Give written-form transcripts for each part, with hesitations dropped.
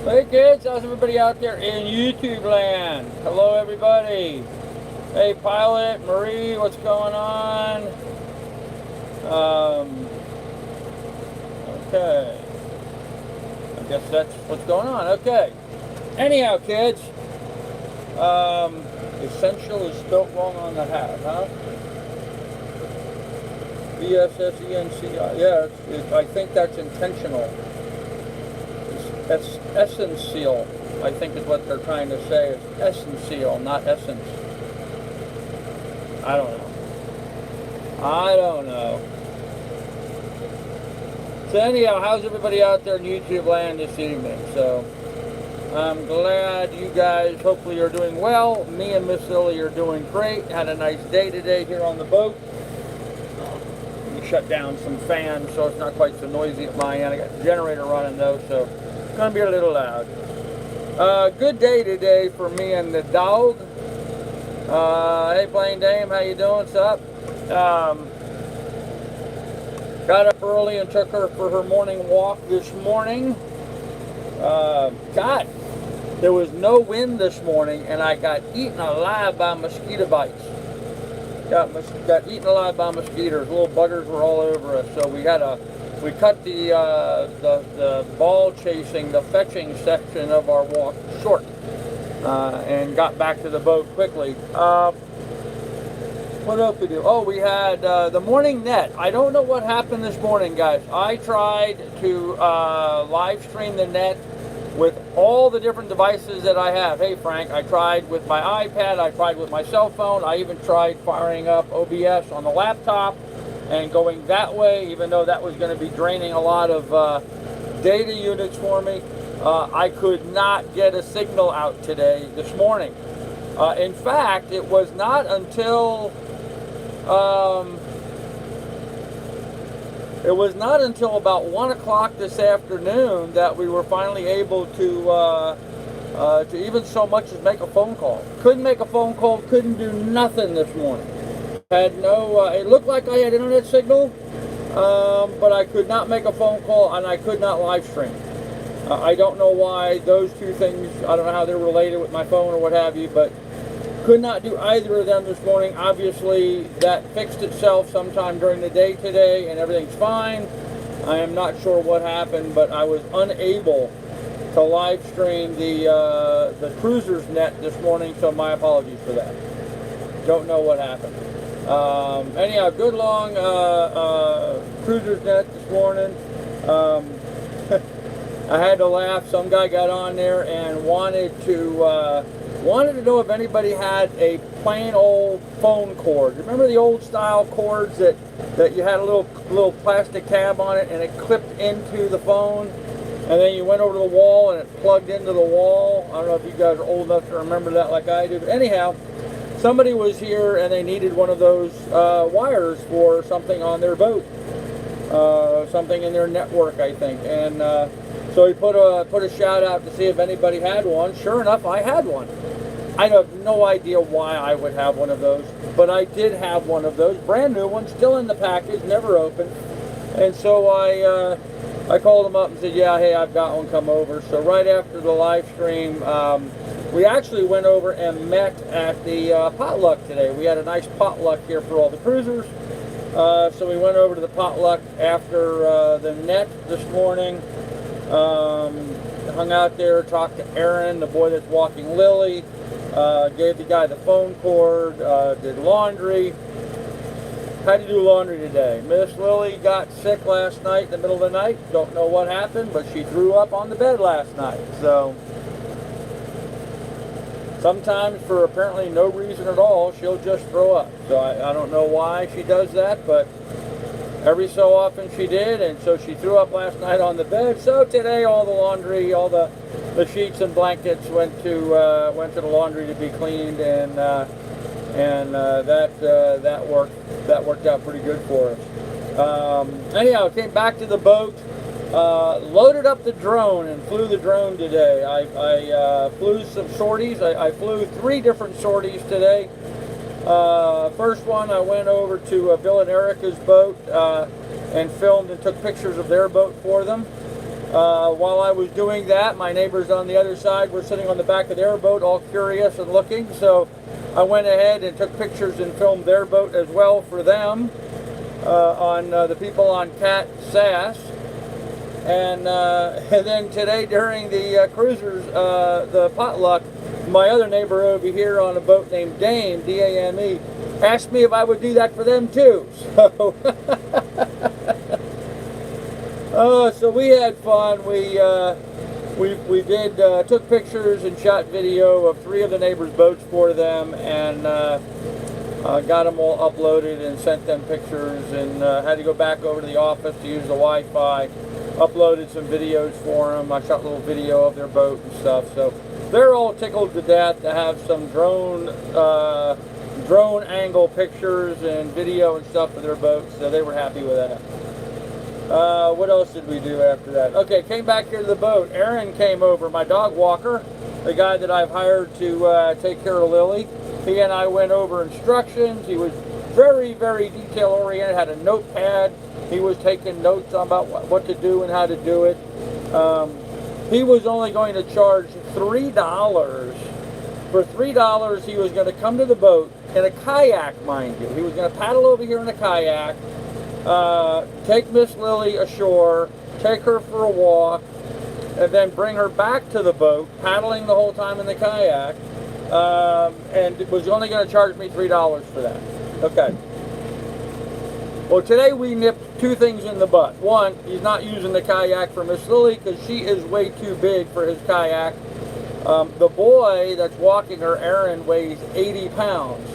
Hey kids, how's everybody out there in YouTube land? Hello everybody. Hey Pilot, Marie, what's going on? Um, okay. I guess that's what's going on. Okay. Anyhow, kids, essential is spelt wrong on the hat, huh? B-S-S-E-N-C-I. Yeah, I think that's intentional. It's essential, I think is what they're trying to say. It's essential, not essence. I don't know. I don't know. So anyhow, how's everybody out there in YouTube land this evening? So I'm glad you guys hopefully are doing well. Me and Miss Lily are doing great. Had a nice day today here on the boat. We shut down some fans so it's not quite so noisy at my end. I got the generator running though, so it's gonna be a little loud. Good day today for me and the dog. Hey Plain Dame, how you doing? What's up? Got up early and took her for her morning walk this morning. God, there was no wind this morning, and I got eaten alive by mosquito bites. Got eaten alive by mosquitoes. Little buggers were all over us. So we cut the ball chasing, the fetching section of our walk short, and got back to the boat quickly. What else we do? Oh, we had the morning net. I don't know what happened this morning, guys. I tried to live stream the net with all the different devices that I have. Hey, Frank, I tried with my iPad. I tried with my cell phone. I even tried firing up OBS on the laptop and going that way, even though that was going to be draining a lot of data units for me. I could not get a signal out today, this morning. In fact, it was not until about 1 o'clock this afternoon that we were finally able to even so much as make a phone call. Couldn't make a phone call, couldn't do nothing this morning. Had no, it looked like I had internet signal, but I could not make a phone call and I could not live stream. I don't know why those two things, I don't know how they're related with my phone or what have you, but could not do either of them this morning. Obviously, that fixed itself sometime during the day today, and everything's fine. I am not sure what happened, but I was unable to live stream the cruiser's net this morning, so my apologies for that. Don't know what happened. Anyhow, good long cruiser's net this morning. I had to laugh. Some guy got on there and wanted to know if anybody had a plain old phone cord. Remember the old style cords that you had a little plastic tab on it and it clipped into the phone, and then you went over to the wall and it plugged into the wall? I don't know if you guys are old enough to remember that like I do, but anyhow, somebody was here and they needed one of those wires for something on their boat, something in their network, I think, and so he put a shout out to see if anybody had one. Sure enough, I had one. I have no idea why I would have one of those, but I did have one of those, brand new one, still in the package, never opened. And so I called him up and said, yeah, hey, I've got one, come over. So right after the live stream, we actually went over and met at the potluck today. We had a nice potluck here for all the cruisers. So we went over to the potluck after the net this morning. Hung out there, talked to Aaron, the boy that's walking Lily, gave the guy the phone cord, did laundry. Had to do laundry today. Miss Lily got sick last night in the middle of the night. Don't know what happened, but she threw up on the bed last night. So sometimes for apparently no reason at all, she'll just throw up. So I don't know why she does that, but every so often she did, and so she threw up last night on the bed. So today all the laundry, all the sheets and blankets went to the laundry to be cleaned, and that worked out pretty good for us. Anyhow, came back to the boat, loaded up the drone and flew the drone today. I flew some sorties. I flew 3 different sorties today. First one, I went over to Bill and Erica's boat and filmed and took pictures of their boat for them. While I was doing that, my neighbors on the other side were sitting on the back of their boat, all curious and looking. So I went ahead and took pictures and filmed their boat as well for them, on the people on Cat Sass. And then today during the cruisers, the potluck, my other neighbor over here on a boat named Dame, D-A-M-E, asked me if I would do that for them too. So, so we had fun. We took pictures and shot video of 3 of the neighbors' boats for them, and got them all uploaded and sent them pictures, and had to go back over to the office to use the Wi-Fi. Uploaded some videos for them. I shot a little video of their boat and stuff. So they're all tickled to death to have some drone angle pictures and video and stuff for their boats. So they were happy with that. What else did we do after that? Okay, came back here to the boat. Aaron came over, my dog walker, the guy that I've hired to take care of Lily. He and I went over instructions. He was very, very detail oriented, had a notepad. He was taking notes about what to do and how to do it. He was only going to charge $3. For $3, he was going to come to the boat in a kayak, mind you. He was going to paddle over here in a kayak, take Miss Lily ashore, take her for a walk, and then bring her back to the boat, paddling the whole time in the kayak, and was only going to charge me $3 for that. Okay. Well, today we nipped 2 things in the butt. One, he's not using the kayak for Miss Lily because she is way too big for his kayak. The boy that's walking her, Aaron, weighs 80 pounds.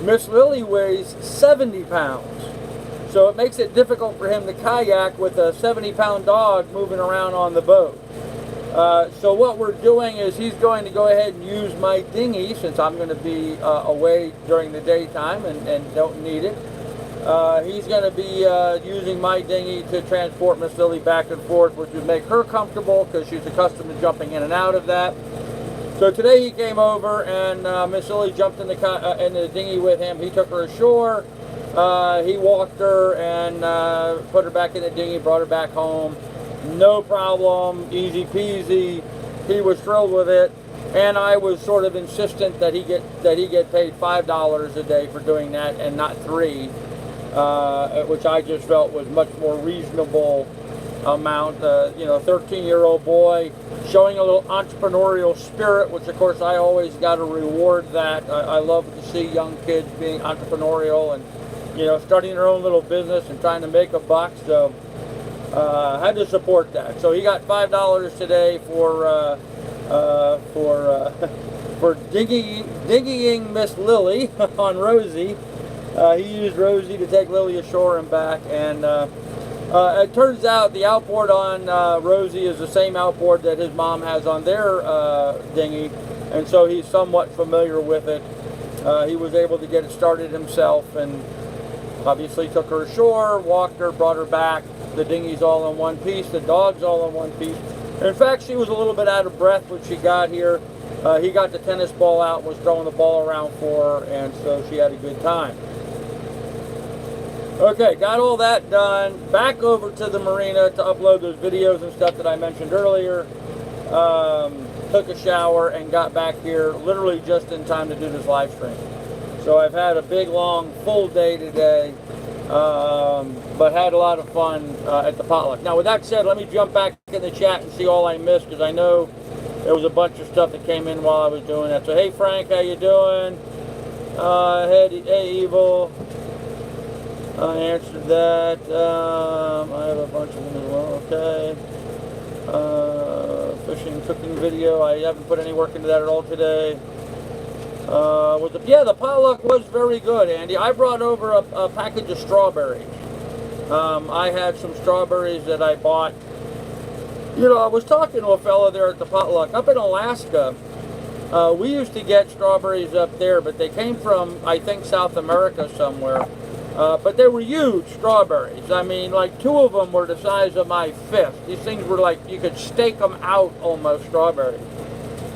Miss Lily weighs 70 pounds. So it makes it difficult for him to kayak with a 70-pound dog moving around on the boat. So what we're doing is he's going to go ahead and use my dinghy, since I'm going to be away during the daytime and don't need it. He's going to be using my dinghy to transport Miss Lily back and forth, which would make her comfortable because she's accustomed to jumping in and out of that. So today he came over and Miss Lily jumped in the dinghy with him. He took her ashore. He walked her and put her back in the dinghy, brought her back home. No problem, easy peasy. He was thrilled with it, and I was sort of insistent that he get paid $5 a day for doing that and not $3. Which I just felt was much more reasonable amount. 13-year-old boy showing a little entrepreneurial spirit, which of course I always got to reward that. I love to see young kids being entrepreneurial and starting their own little business and trying to make a buck. So I had to support that. So he got $5 today for dinghying Miss Lily on Rosie. He used Rosie to take Lily ashore and back, and it turns out the outboard on Rosie is the same outboard that his mom has on their dinghy, and so he's somewhat familiar with it. He was able to get it started himself, and obviously took her ashore, walked her, brought her back. The dinghy's all in one piece, the dog's all in one piece. In fact, she was a little bit out of breath when she got here. He got the tennis ball out, was throwing the ball around for her, and so she had a good time. Okay, got all that done. Back over to the marina to upload those videos and stuff that I mentioned earlier. Took a shower and got back here literally just in time to do this live stream. So I've had a big, long, full day today, but had a lot of fun at the potluck. Now, with that said, let me jump back in the chat and see all I missed, because I know there was a bunch of stuff that came in while I was doing that. So, hey, Frank, how you doing? Hey, Evil. I answered that. I have a bunch of them as well. Okay. Fishing, cooking video. I haven't put any work into that at all today. The potluck was very good, Andy. I brought over a package of strawberries. I had some strawberries that I bought. I was talking to a fellow there at the potluck up in Alaska. We used to get strawberries up there, but they came from, I think, South America somewhere. But they were huge strawberries. I mean, like 2 of them were the size of my fist. These things were like, you could stake them out almost, strawberries.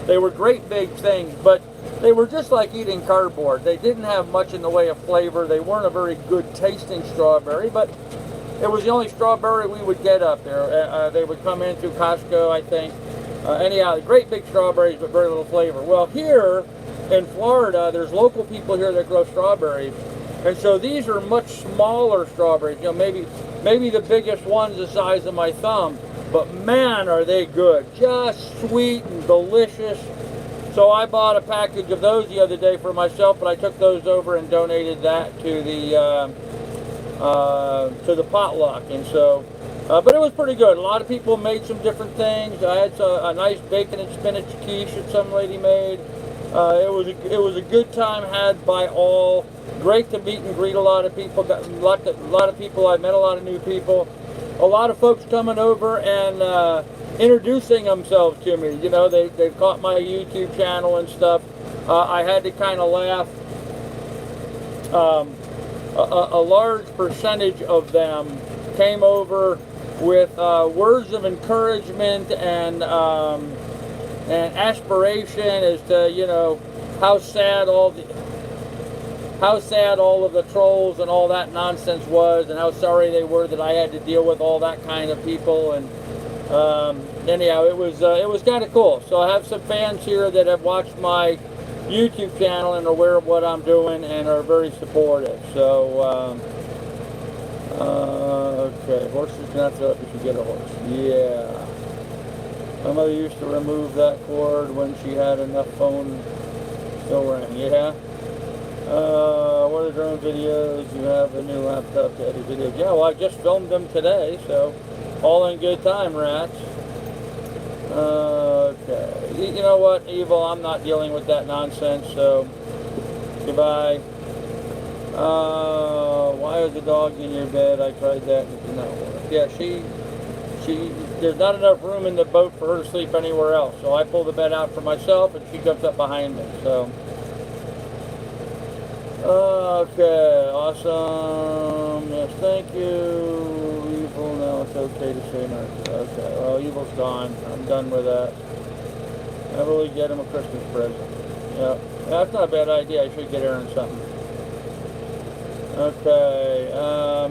They were great big things, but they were just like eating cardboard. They didn't have much in the way of flavor. They weren't a very good tasting strawberry, but it was the only strawberry we would get up there. They would come in through Costco, I think. Anyhow, great big strawberries, but very little flavor. Well, here in Florida, there's local people here that grow strawberries, and so these are much smaller strawberries. You know, maybe the biggest one's the size of my thumb, but man, are they good! Just sweet and delicious. So I bought a package of those the other day for myself, but I took those over and donated that to the potluck, and so. But it was pretty good. A lot of people made some different things. I had a nice bacon and spinach quiche that some lady made. It was a good time had by all. Great to meet and greet a lot of people. Got a lot of people. I met a lot of new people. A lot of folks coming over and introducing themselves to me. You know, they've caught my YouTube channel and stuff. I had to kind of laugh. A large percentage of them came over with words of encouragement and aspiration as to, you know, how sad all of the trolls and all that nonsense was, and how sorry they were that I had to deal with all that kind of people. And anyhow, it was kind of cool. So I have some fans here that have watched my YouTube channel and are aware of what I'm doing and are very supportive. So okay, horses not throw up if you get a horse. Yeah. My mother used to remove that cord when she had enough phone still rang. Yeah. What are drone videos? You have a new laptop to edit videos. Yeah, well, I just filmed them today, so all in good time, rats. Okay. You know what, Evil? I'm not dealing with that nonsense, so goodbye. Why is the dog in your bed? I tried that and it did not work. Yeah, there's not enough room in the boat for her to sleep anywhere else. So I pull the bed out for myself and she comes up behind me. So, okay, awesome. Yes, thank you. Evil, now it's okay to say no. Okay, well, Evil's gone. I'm done with that. I really get him a Christmas present. Yeah, that's not a bad idea. I should get Aaron something. Okay,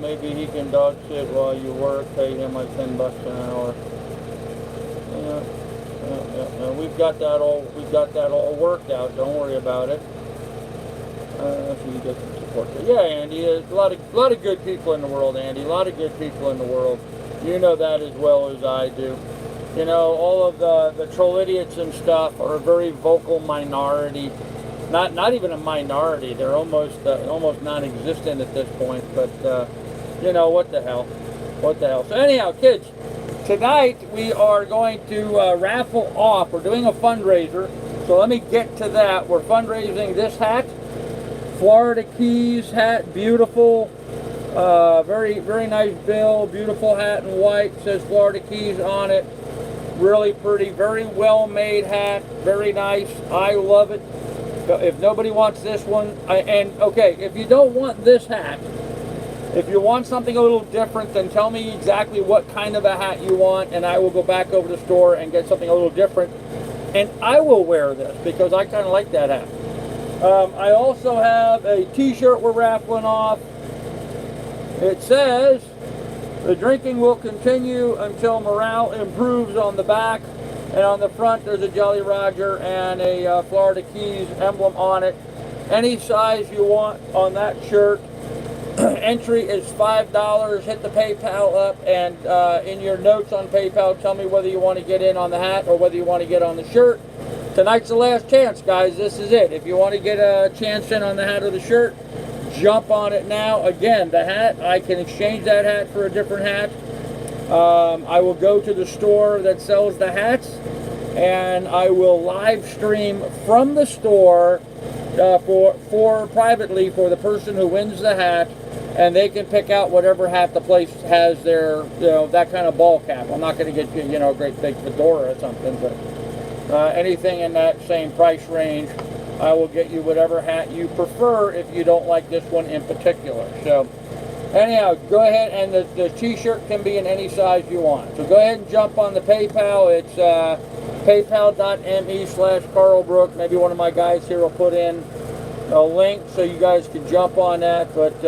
maybe he can dog sit while you work, pay him like $10 an hour. Yeah. We've got that all worked out. Don't worry about it. So you get some support. Yeah, Andy, there's a lot of good people in the world, Andy. A lot of good people in the world. You know that as well as I do. You know, all of the troll idiots and stuff are a very vocal minority. Not even a minority. They're almost non-existent at this point. But you know, what the hell? What the hell? So anyhow, kids, tonight we are going to raffle off. We're doing a fundraiser. So let me get to that. We're fundraising this hat, Florida Keys hat, beautiful, very very nice bill, beautiful hat in white. Says Florida Keys on it. Really pretty, very well made hat. Very nice. I love it. If nobody wants this one, okay, if you don't want this hat, if you want something a little different, then tell me exactly what kind of a hat you want, and I will go back over to the store and get something a little different, and I will wear this because I kind of like that hat. I also have a t-shirt we're raffling off. It says, "The drinking will continue until morale improves" on the back. And on the front, there's a Jolly Roger and a Florida Keys emblem on it. Any size you want on that shirt. Entry is $5. Hit the PayPal up, and in your notes on PayPal, tell me whether you want to get in on the hat or whether you want to get on the shirt. Tonight's the last chance, guys. This is it. If you want to get a chance in on the hat or the shirt, jump on it now. Again, the hat, I can exchange that hat for a different hat. I will go to the store that sells the hats, and I will live stream from the store for privately for the person who wins the hat, and they can pick out whatever hat the place has their, you know, that kind of ball cap. I'm not going to get you, you know, a great big fedora or something, but anything in that same price range, I will get you whatever hat you prefer if you don't like this one in particular. So anyhow, go ahead, and the t-shirt can be in any size you want. So go ahead and jump on the PayPal. It's paypal.me/Carl Brook. Maybe one of my guys here will put in a link so you guys can jump on that. But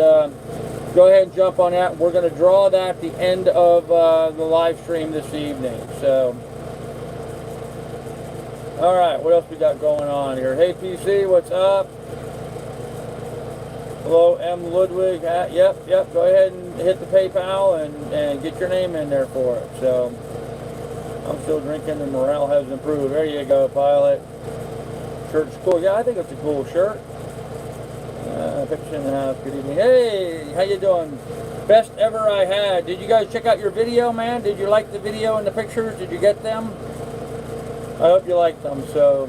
go ahead and jump on that. We're going to draw that at the end of the live stream this evening. So, all right, what else we got going on here? Hey, PC, what's up? Hello, M. Ludwig. Yep. Go ahead and hit the PayPal and get your name in there for it. So, I'm still drinking. The morale has improved. There you go, Pilot. Shirt's cool. Yeah, I think it's a cool shirt. Picture in the house. Good evening. Hey, how you doing? Best ever I had. Did you guys check out your video, man? Did you like the video and the pictures? Did you get them? I hope you liked them. So,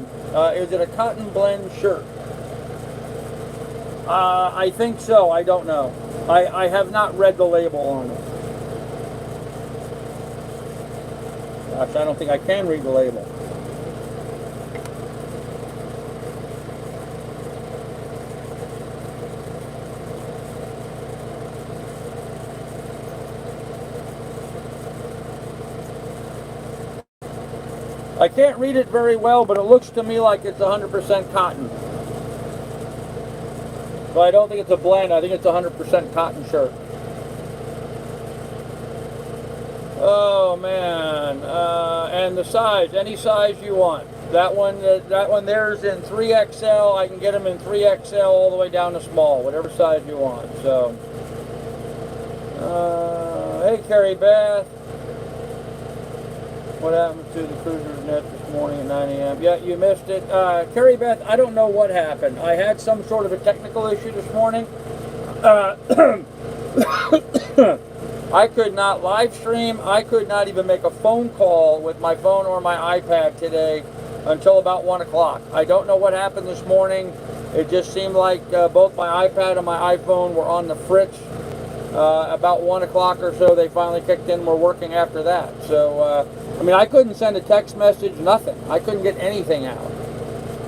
is it a cotton blend shirt? I think so. I don't know. I have not read the label on it. Gosh, I don't think I can read the label. I can't read it very well, but it looks to me like it's 100% cotton. So I don't think it's a blend. I think it's a 100% cotton shirt. Oh man! And the size, any size you want. That one there's in 3XL. I can get them in 3XL all the way down to small, whatever size you want. So, hey Carrie Beth. What happened to the Cruiser's Net this morning at 9 a.m.? Yeah, you missed it. Carrie Beth, I don't know what happened. I had some sort of a technical issue this morning. I could not live stream. I could not even make a phone call with my phone or my iPad today until about 1 o'clock. I don't know what happened this morning. It just seemed like both my iPad and my iPhone were on the fritz. About 1 o'clock or so, they finally kicked in. We're working after that. So, I mean, I couldn't send a text message, nothing. I couldn't get anything out.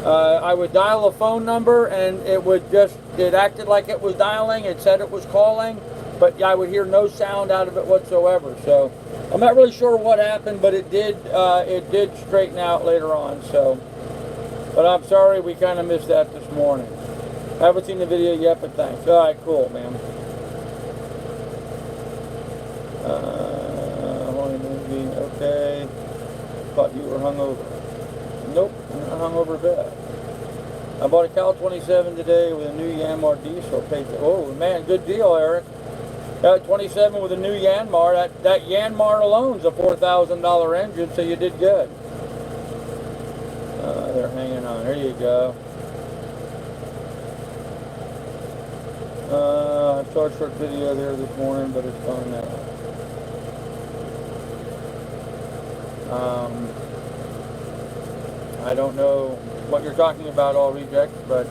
I would dial a phone number and it acted like it was dialing. It said it was calling, but I would hear no sound out of it whatsoever. So I'm not really sure what happened, but it did straighten out later on. So, but I'm sorry we kind of missed that this morning. I haven't seen the video yet, but thanks. All right, cool, man. Okay. Thought you were hungover. Nope, I'm not hungover bad. I bought a Cal 27 today with a new Yanmar diesel. Oh man, good deal, Eric. Got 27 with a new Yanmar. That Yanmar alone's a $4,000 engine, so you did good. They're hanging on. There you go. I saw a short video there this morning, but it's gone now. I don't know what you're talking about, all rejects, but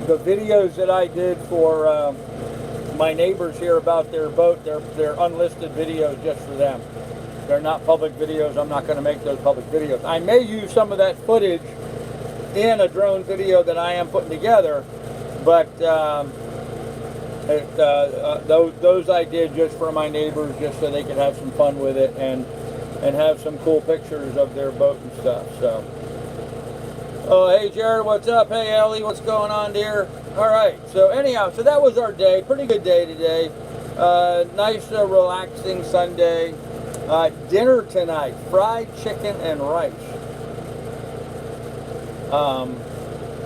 the videos that I did for my neighbors here about their boat, they're unlisted videos just for them. They're not public videos. I'm not going to make those public videos. I may use some of that footage in a drone video that I am putting together, but those I did just for my neighbors, just so they could have some fun with it and have some cool pictures of their boat and stuff. So, oh hey Jared, what's up? Hey Ellie, what's going on, dear? All right. So anyhow, so that was our day. Pretty good day today. Nice, relaxing Sunday. Dinner tonight: fried chicken and rice.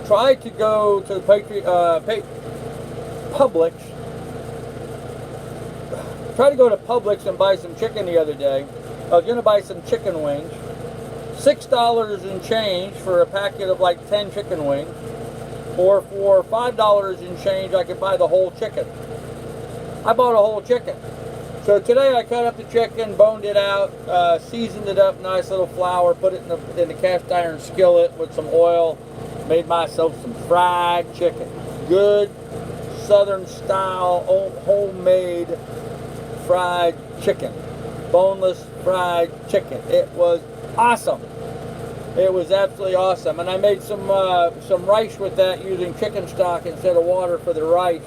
Tried to go to Publix. Tried to go to Publix and buy some chicken the other day. I was going to buy some chicken wings. $6 and change for a packet of like 10 chicken wings. Or for $5 and change, I could buy the whole chicken. I bought a whole chicken. So today I cut up the chicken, boned it out, seasoned it up, nice little flour, put it in the cast iron skillet with some oil, made myself some fried chicken. Good Southern style, homemade fried chicken. Boneless fried chicken. It was awesome. It was absolutely awesome. And I made some rice with that using chicken stock instead of water for the rice.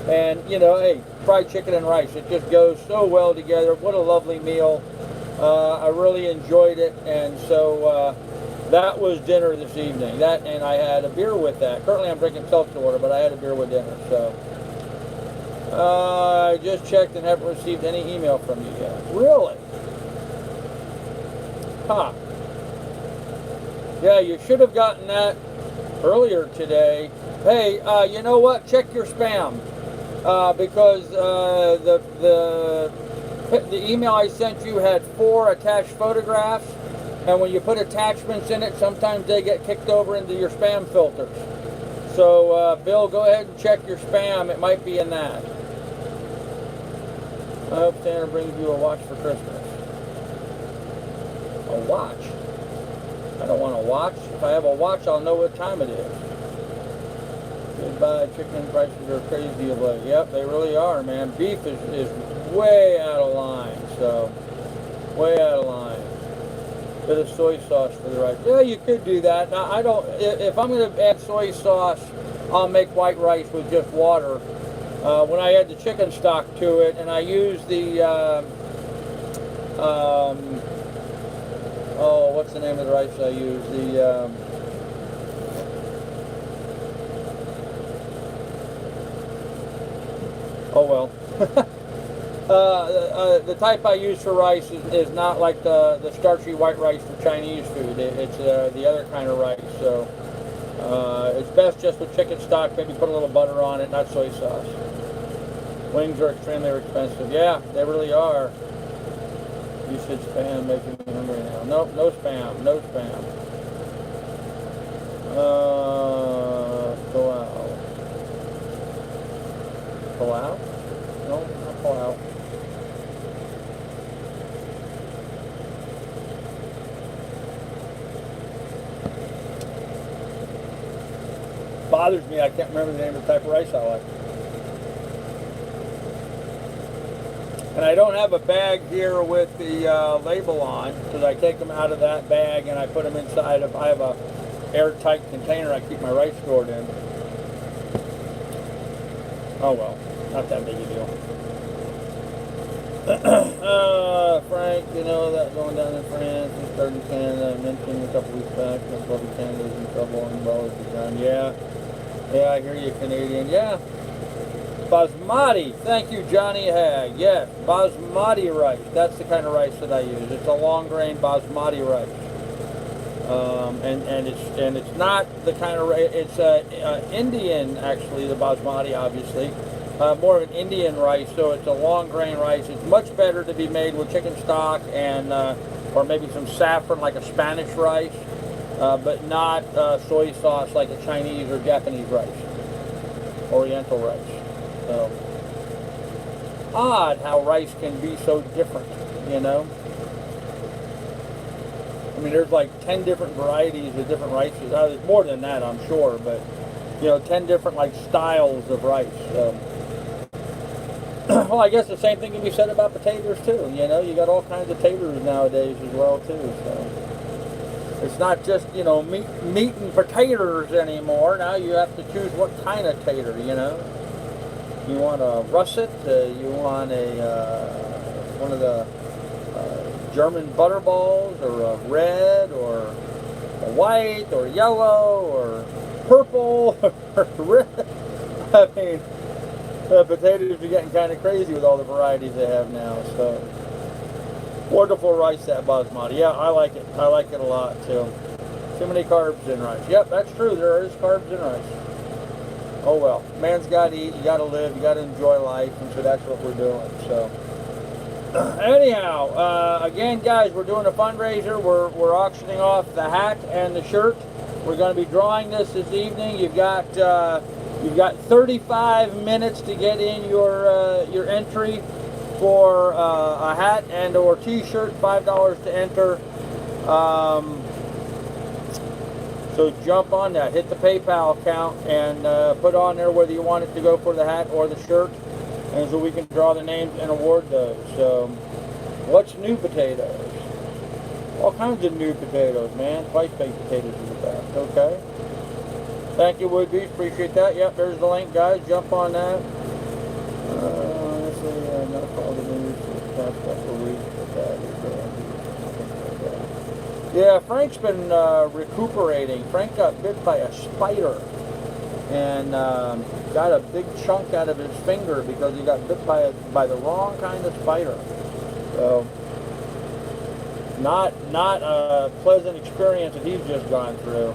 And, you know, hey, fried chicken and rice, it just goes so well together. What a lovely meal. I really enjoyed it. And so That was dinner this evening. That, and I had a beer with that. Currently I'm drinking seltzer water, but I had a beer with dinner. So I just checked and haven't received any email from you yet. Really? Huh. Yeah, you should have gotten that earlier today. Hey, you know what? Check your spam, because the email I sent you had 4 attached photographs, and when you put attachments in it, sometimes they get kicked over into your spam filters. So, Bill, go ahead and check your spam. It might be in that. I hope Santa brings you a watch for Christmas. A watch? I don't want a watch. If I have a watch, I'll know what time it is. Goodbye, chicken prices are crazy of late. Yep, they really are, man. Beef is way out of line, so way out of line. Bit of soy sauce for the rice. Yeah, you could do that. Now, I don't. If I'm going to add soy sauce, I'll make white rice with just water. When I add the chicken stock to it, and I use the oh, what's the name of the rice I use? The oh well. The type I use for rice is not like the starchy white rice for Chinese food. It's the other kind of rice. So it's best just with chicken stock. Maybe put a little butter on it, not soy sauce. Wings are extremely expensive. Yeah, they really are. You should spam, making me hungry now. Nope, no spam, no spam. Pull out. Pull out? No, not pull out. Bothers me, I can't remember the name of the type of rice I like. And I don't have a bag here with the label on, because I take them out of that bag and I put them inside of, I have a airtight container I keep my rice stored in. Oh well, not that big a deal. Frank, you know that going down in France and starting in Canada, I mentioned a couple weeks back that brother Canada's in trouble and dollars are down. Yeah, I hear you, Canadian. Yeah. Basmati, thank you, Johnny Hag. Yes, basmati rice. That's the kind of rice that I use. It's a long grain basmati rice, and it's not the kind of rice. It's Indian, actually, the basmati, obviously, more of an Indian rice. So it's a long grain rice. It's much better to be made with chicken stock and or maybe some saffron, like a Spanish rice, but not soy sauce like a Chinese or Japanese rice, Oriental rice. So, odd how rice can be so different, you know. I mean, there's like 10 different varieties of different rices. There's more than that, I'm sure, but, you know, 10 different like styles of rice. So, well, I guess the same thing can be said about potatoes too. You know, you got all kinds of taters nowadays as well too. So, it's not just, you know, meat and potatoes anymore. Now you have to choose what kind of tater, you know. You want a russet, you want a one of the German butterballs, or a red, or a white, or yellow, or purple, or red. I mean, potatoes are getting kind of crazy with all the varieties they have now. So, wonderful rice, that basmati. Yeah, I like it. I like it a lot too. Too many carbs in rice. Yep, that's true. There is carbs in rice. Oh well, man's got to eat, you got to live, you got to enjoy life, and so that's what we're doing. So, anyhow, again, guys, we're doing a fundraiser. We're auctioning off the hat and the shirt. We're going to be drawing this evening. You've got 35 minutes to get in your entry for a hat and or T-shirt. $5 to enter. So jump on that, hit the PayPal account, and put on there whether you want it to go for the hat or the shirt, and so we can draw the names and award those. So, what's new potatoes? All kinds of new potatoes, man. Twice baked potatoes is the best. Okay. Thank you, Woodbees. Appreciate that. Yep, there's the link, guys. Jump on that. Honestly, not all the news for the past couple of weeks, but that is Yeah, Frank's been recuperating. Frank got bit by a spider and got a big chunk out of his finger because he got bit by the wrong kind of spider. So not a pleasant experience that he's just gone through.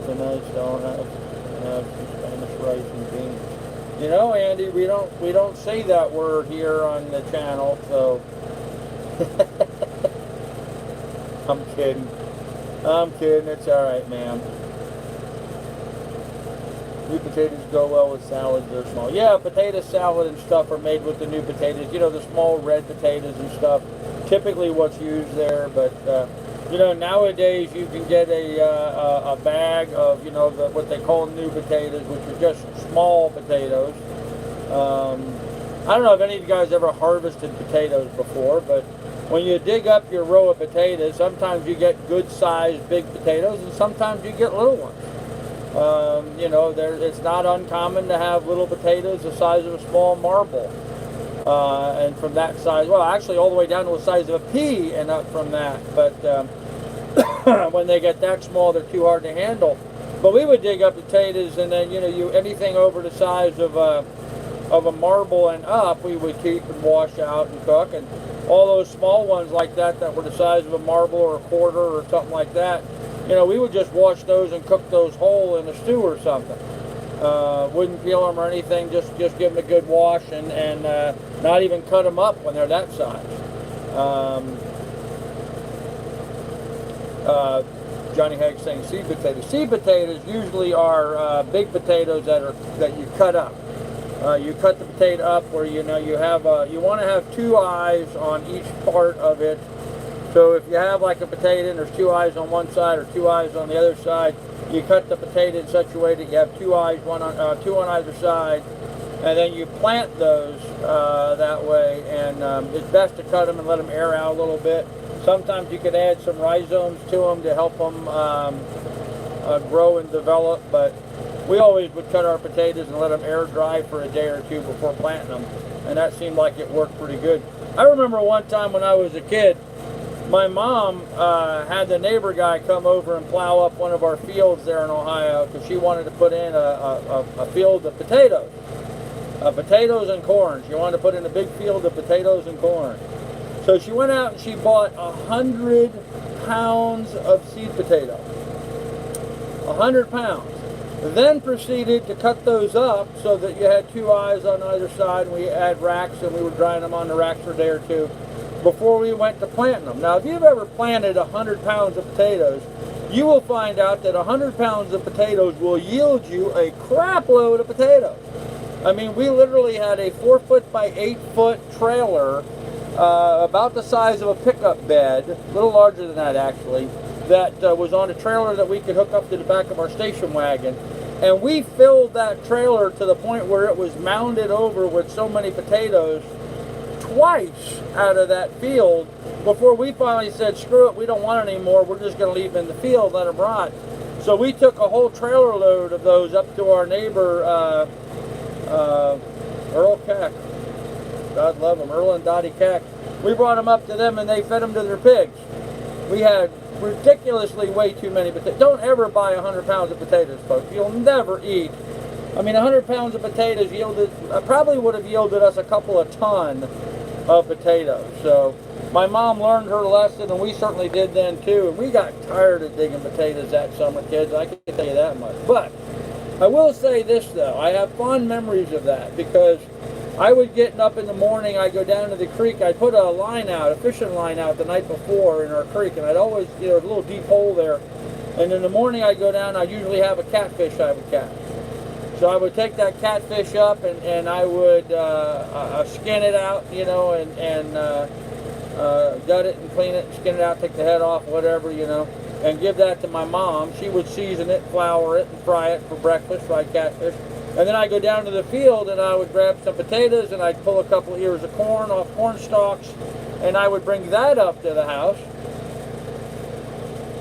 Tonight's donut have some Spanish rice and beans. You know, Andy, we don't say that word here on the channel, so I'm kidding. It's all right, ma'am. New potatoes go well with salads. They're small. Yeah, potato salad and stuff are made with the new potatoes. You know, the small red potatoes and stuff. Typically, what's used there, but you know, nowadays you can get a bag of, you know, what they call new potatoes, which are just small potatoes. I don't know if any of you guys ever harvested potatoes before, but when you dig up your row of potatoes, sometimes you get good-sized big potatoes, and sometimes you get little ones. You know, it's not uncommon to have little potatoes the size of a small marble. And from that size, well, actually all the way down to the size of a pea and up from that. But when they get that small, they're too hard to handle. But we would dig up potatoes, and then, you know, anything over the size of a marble and up, we would keep and wash out and cook. And all those small ones like that were the size of a marble or a quarter or something like that, you know, we would just wash those and cook those whole in a stew or something. Wouldn't peel them or anything, just give them a good wash and not even cut them up when they're that size. Johnny Hagg's saying seed potatoes. Seed potatoes usually are big potatoes that you cut up. You cut the potato up where, you know, you want to have two eyes on each part of it. So if you have like a potato and there's two eyes on one side or two eyes on the other side, you cut the potato in such a way that you have two eyes, two on either side, and then you plant those that way. And it's best to cut them and let them air out a little bit. Sometimes you could add some rhizomes to them to help them grow and develop, but we always would cut our potatoes and let them air dry for a day or two before planting them, and that seemed like it worked pretty good. I remember one time when I was a kid, my mom had the neighbor guy come over and plow up one of our fields there in Ohio because she wanted to put in a field of potatoes. Potatoes and corn. She wanted to put in a big field of potatoes and corn. So she went out and she bought 100 pounds of seed potato. 100 pounds. Then proceeded to cut those up so that you had two eyes on either side, and we had racks and we were drying them on the racks for a day or two before we went to planting them. Now, if you've ever planted 100 pounds of potatoes, you will find out that 100 pounds of potatoes will yield you a crap load of potatoes. I mean, we literally had a 4-foot by 8-foot trailer, about the size of a pickup bed, a little larger than that actually, that was on a trailer that we could hook up to the back of our station wagon. And we filled that trailer to the point where it was mounded over with so many potatoes twice out of that field before we finally said, screw it, we don't want it anymore, we're just going to leave them in the field, let them rot. So we took a whole trailer load of those up to our neighbor, Earl Keck. God love them, Earl and Dottie Keck. We brought them up to them and they fed them to their pigs. We had ridiculously way too many potatoes. Don't ever buy 100 pounds of potatoes, folks. You'll never eat. I mean, 100 pounds of potatoes probably would have yielded us a couple of ton of potatoes. So my mom learned her lesson, and we certainly did then too. And we got tired of digging potatoes that summer, kids. I can tell you that much. But I will say this, though. I have fond memories of that because I would get up in the morning, I'd go down to the creek, I'd put a line out, a fishing line out the night before in our creek, and I'd always, you know, a little deep hole there. And in the morning I'd go down, I'd usually have a catfish I would catch. So I would take that catfish up and I would skin it out, you know, and gut it and clean it and skin it out, take the head off, whatever, you know, and give that to my mom. She would season it, flour it, and fry it for breakfast, fried catfish. And then I'd go down to the field and I would grab some potatoes and I'd pull a couple of ears of corn off corn stalks and I would bring that up to the house.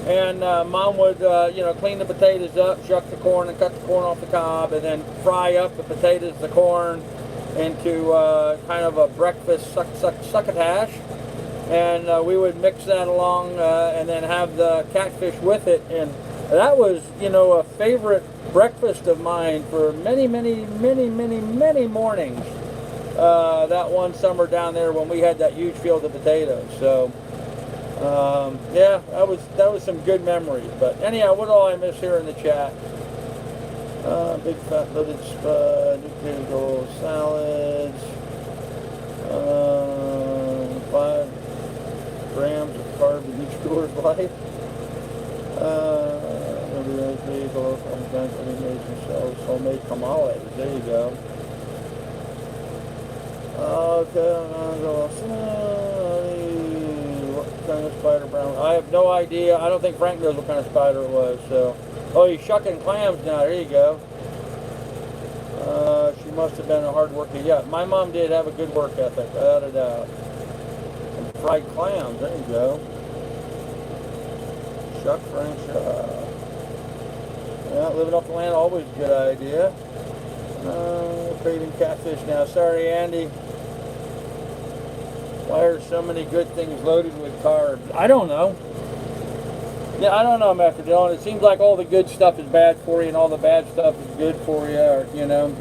And Mom would, you know, clean the potatoes up, shuck the corn and cut the corn off the cob, and then fry up the potatoes, the corn, into kind of a breakfast succotash. and we would mix that along and then have the catfish with it. And that was, a favorite breakfast of mine for many, many, many, many, many mornings. That one summer down there when we had that huge field of potatoes. So, yeah, that was some good memories. But anyhow, what all I miss here in the chat? Big fat loaded spud, potato salads, 5 grams of carb in each Coors Light. Homemade tamales. There you go. Okay, what kind of spider brown? I have no idea. I don't think Frank knows what kind of spider it was. So, oh, he's shucking clams now. There you go. She must have been a hard worker. Yeah, my mom did have a good work ethic, without a doubt. And fried clams. There you go. Shuck Frank shuck. Yeah, living off the land, always a good idea. Craving catfish now. Sorry, Andy. Why are so many good things loaded with carbs? I don't know. Yeah, I don't know, Master Dylan. It seems like all the good stuff is bad for you and all the bad stuff is good for you. Or, you know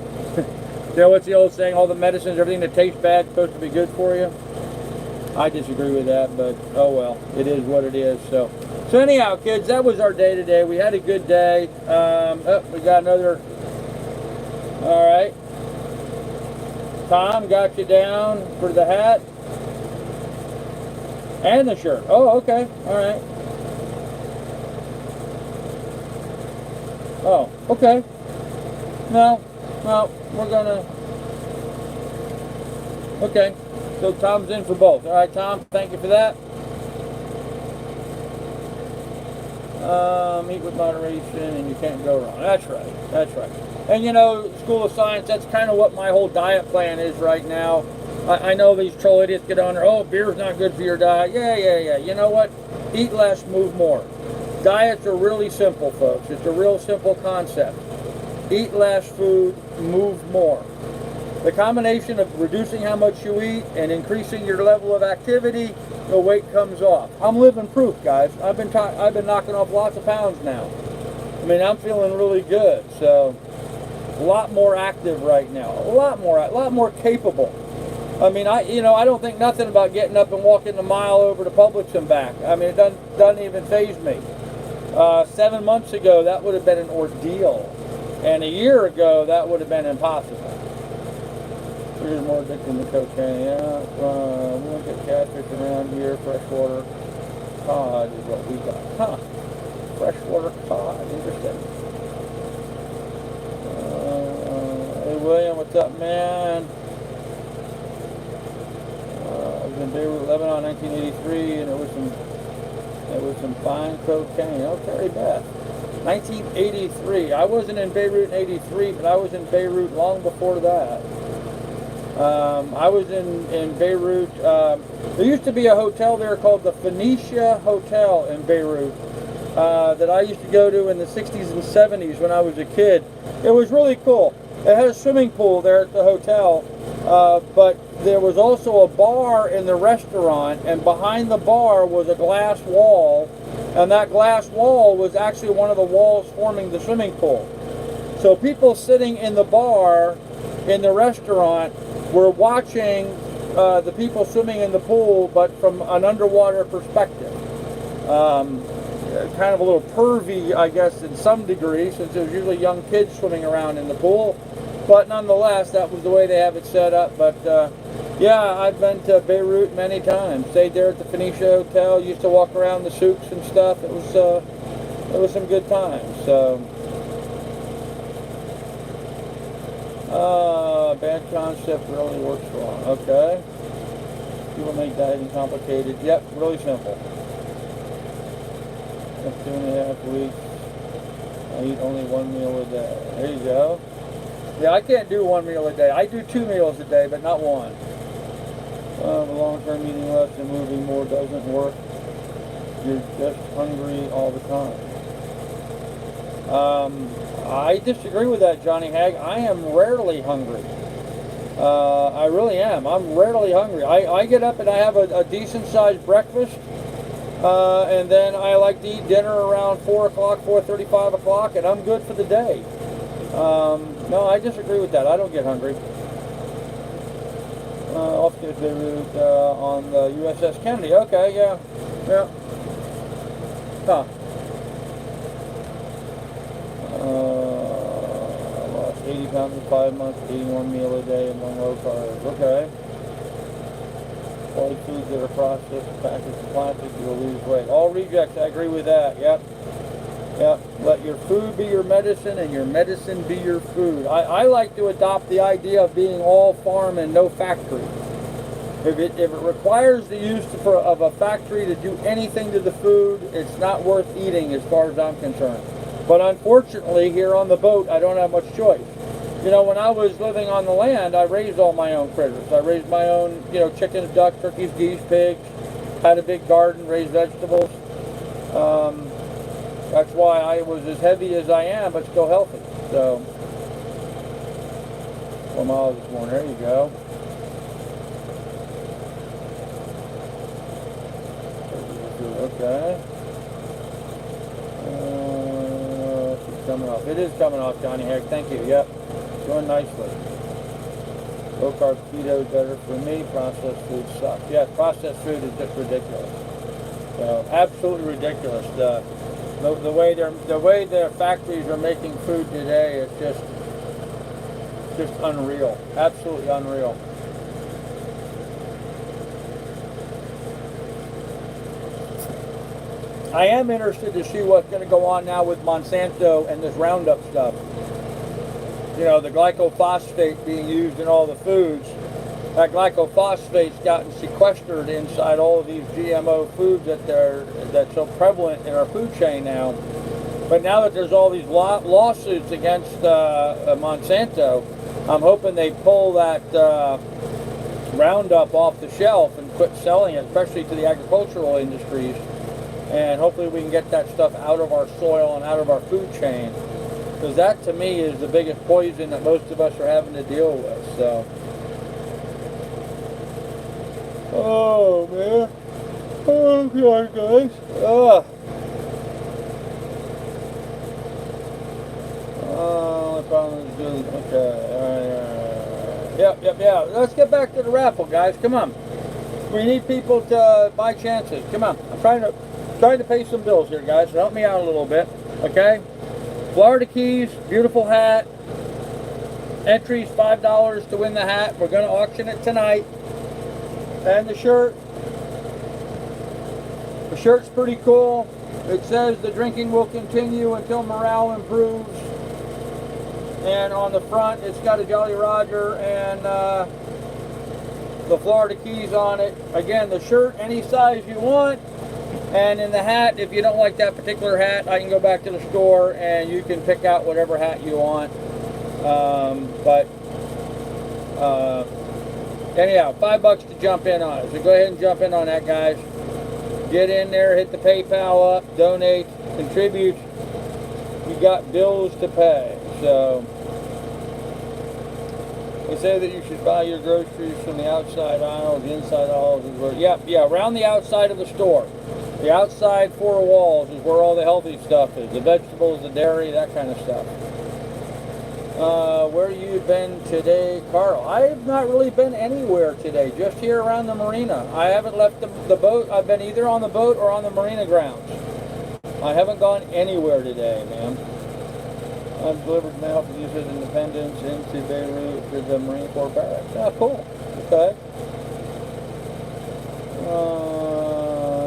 what's the old saying? All the medicines, everything that tastes bad is supposed to be good for you? I disagree with that, but oh well. It is what it is. So anyhow, kids, that was our day today. We had a good day. We got another... All right. Tom got you down for the hat and the shirt. Oh, okay. All right. Oh, okay. No, we're gonna... Okay. So Tom's in for both. All right, Tom, thank you for that. Eat with moderation and you can't go wrong. That's right. That's right. And School of Science, that's kind of what my whole diet plan is right now. I know these troll idiots get on there, oh, beer's not good for your diet. Yeah. You know what? Eat less, move more. Diets are really simple, folks. It's a real simple concept. Eat less food, move more. The combination of reducing how much you eat and increasing your level of activity, the weight comes off. I'm living proof, guys. I've been knocking off lots of pounds now. I mean, I'm feeling really good. So, a lot more active right now. A lot more capable. I mean, I don't think nothing about getting up and walking the mile over to Publix and back. I mean, it doesn't even faze me. 7 months ago, that would have been an ordeal. And a year ago, that would have been impossible. Here's more addicting to cocaine. Yeah, we don't get catfish around here. Freshwater cod is what we got. Huh. Freshwater cod. Interesting. Hey, William, what's up, man? I was in Beirut, Lebanon, 1983, and it was some fine cocaine. Oh, Terry Beth. 1983. I wasn't in Beirut in 83, but I was in Beirut long before that. I was in Beirut. There used to be a hotel there called the Phoenicia Hotel in Beirut that I used to go to in the 60s and 70s when I was a kid. It was really cool. It had a swimming pool there at the hotel, but there was also a bar in the restaurant, and behind the bar was a glass wall, and that glass wall was actually one of the walls forming the swimming pool. So people sitting in the bar in the restaurant were watching the people swimming in the pool, but from an underwater perspective. Kind of a little pervy, I guess, in some degree, since there's usually young kids swimming around in the pool. But nonetheless, that was the way they have it set up. But yeah, I've been to Beirut many times. Stayed there at the Phoenicia Hotel. Used to walk around the souks and stuff. It was some good times. So. Bad concept really works wrong. Okay. People make dieting complicated. Yep, really simple. 2.5 weeks. I eat only 1 meal a day. There you go. Yeah, I can't do 1 meal a day. I do 2 meals a day, but not one. The long-term eating less and moving more doesn't work. You're just hungry all the time. I disagree with that, Johnny Hag. I am rarely hungry. I really am. I'm rarely hungry. I get up and I have a decent sized breakfast, and then I like to eat dinner around 4 o'clock, 4:30, 5 o'clock, and I'm good for the day. No, I disagree with that. I don't get hungry. Off to the route on the USS Kennedy. Okay, yeah. Huh. I lost 80 pounds in 5 months, eating one meal a day and one low carbs. Okay. All foods that are processed, packaged in plastic, you will lose weight. All rejects, I agree with that. Yep. Yep. Let your food be your medicine and your medicine be your food. I like to adopt the idea of being all farm and no factory. If it requires the use of a factory to do anything to the food, it's not worth eating as far as I'm concerned. But unfortunately, here on the boat, I don't have much choice. You know, when I was living on the land, I raised all my own critters. I raised my own, you know, chickens, ducks, turkeys, geese, pigs, had a big garden, raised vegetables. That's why I was as heavy as I am, but still healthy. So, 4 miles this morning. There you go. Okay. It's coming off. It is coming off, Johnny Heck. Thank you. Yep. Doing nicely. Low carb keto is better for me. Processed food sucks. Yeah, processed food is just ridiculous. So, absolutely ridiculous. The way their factories are making food today is just unreal. Absolutely unreal. I am interested to see what's going to go on now with Monsanto and this Roundup stuff. You know, the glycophosphate being used in all the foods. That glycophosphate's gotten sequestered inside all of these GMO foods that's so prevalent in our food chain now. But now that there's all these lawsuits against Monsanto, I'm hoping they pull that Roundup off the shelf and quit selling it, especially to the agricultural industries. And hopefully we can get that stuff out of our soil and out of our food chain. Because that, to me, is the biggest poison that most of us are having to deal with. So, oh, man. Oh, God, guys. The problem is good. Okay. Yep. Let's get back to the raffle, guys. Come on. We need people to buy chances. Come on. I'm trying to pay some bills here, guys. So help me out a little bit. Okay? Florida Keys, beautiful hat. Entries $5 to win the hat. We're going to auction it tonight. And the shirt. The shirt's pretty cool. It says the drinking will continue until morale improves. And on the front, it's got a Jolly Roger and the Florida Keys on it. Again, the shirt, any size you want. And in the hat, if you don't like that particular hat, I can go back to the store and you can pick out whatever hat you want. Anyhow, $5 to jump in on it. So go ahead and jump in on that, guys. Get in there, hit the PayPal up, donate, contribute. You got bills to pay. So they say that you should buy your groceries from the outside aisles, the inside aisles is where, yeah, around the outside of the store. The outside four walls is where all the healthy stuff is. The vegetables, the dairy, that kind of stuff. Where you been today, Carl? I have not really been anywhere today, just here around the marina. I haven't left the boat. I've been either on the boat or on the marina grounds. I haven't gone anywhere today, man. I've delivered mail for use as Independence into Beirut to the Marine Corps barracks. Ah, cool. Okay.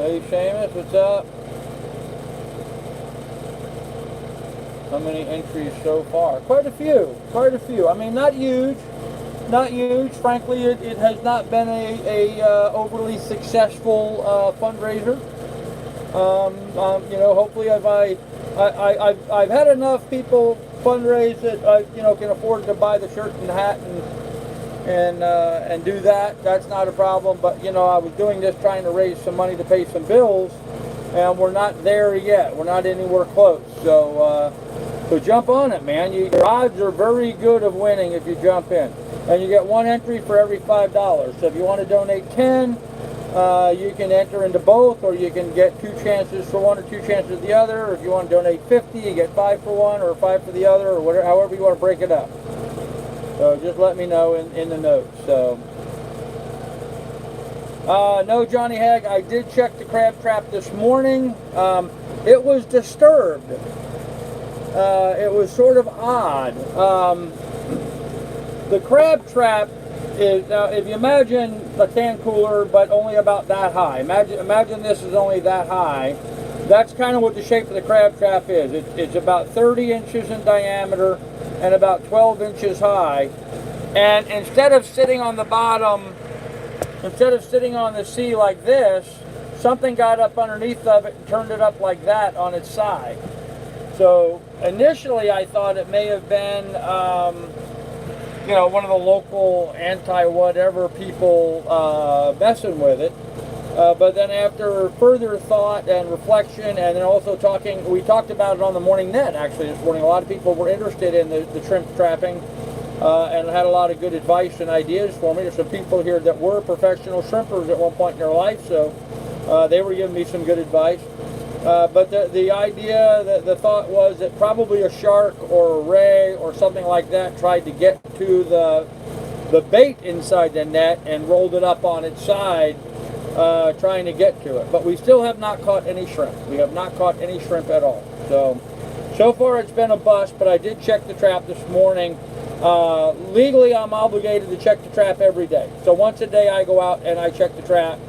Hey, Seamus, what's up? How many entries so far? Quite a few. I mean, not huge. Frankly, it has not been a overly successful fundraiser. You know, hopefully I've had enough people fundraise that I can afford to buy the shirt and hat and do that. That's not a problem. But I was doing this trying to raise some money to pay some bills, and we're not there yet. We're not anywhere close. So jump on it, man. Your odds are very good of winning if you jump in. and you get 1 entry for every $5. So if you want to donate 10, you can enter into both, or you can get 2 chances for one or 2 chances for the other. Or if you want to donate 50, you get 5 for one or 5 for the other, or whatever, however you want to break it up. So just let me know in the notes. So no, Johnny Hag, I did check the crab trap this morning. It was disturbed. It was sort of odd. The crab trap is, now if you imagine a can cooler but only about that high, imagine this is only that high, that's kind of what the shape of the crab trap is. It's about 30 inches in diameter and about 12 inches high, and instead of sitting on the bottom, instead of sitting on the sea like this, something got up underneath of it and turned it up like that on its side. So initially I thought it may have been you know, one of the local anti-whatever people messing with it. But then after further thought and reflection, and then also talking, we talked about it on the morning net actually this morning. A lot of people were interested in the shrimp trapping and had a lot of good advice and ideas for me. There's some people here that were professional shrimpers at one point in their life, so they were giving me some good advice. But the idea, the thought was that probably a shark or a ray or something like that tried to get to the bait inside the net and rolled it up on its side, trying to get to it. But we still have not caught any shrimp. We have not caught any shrimp at all. So far it's been a bust, but I did check the trap this morning. Legally I'm obligated to check the trap every day. So once a day I go out and I check the trap,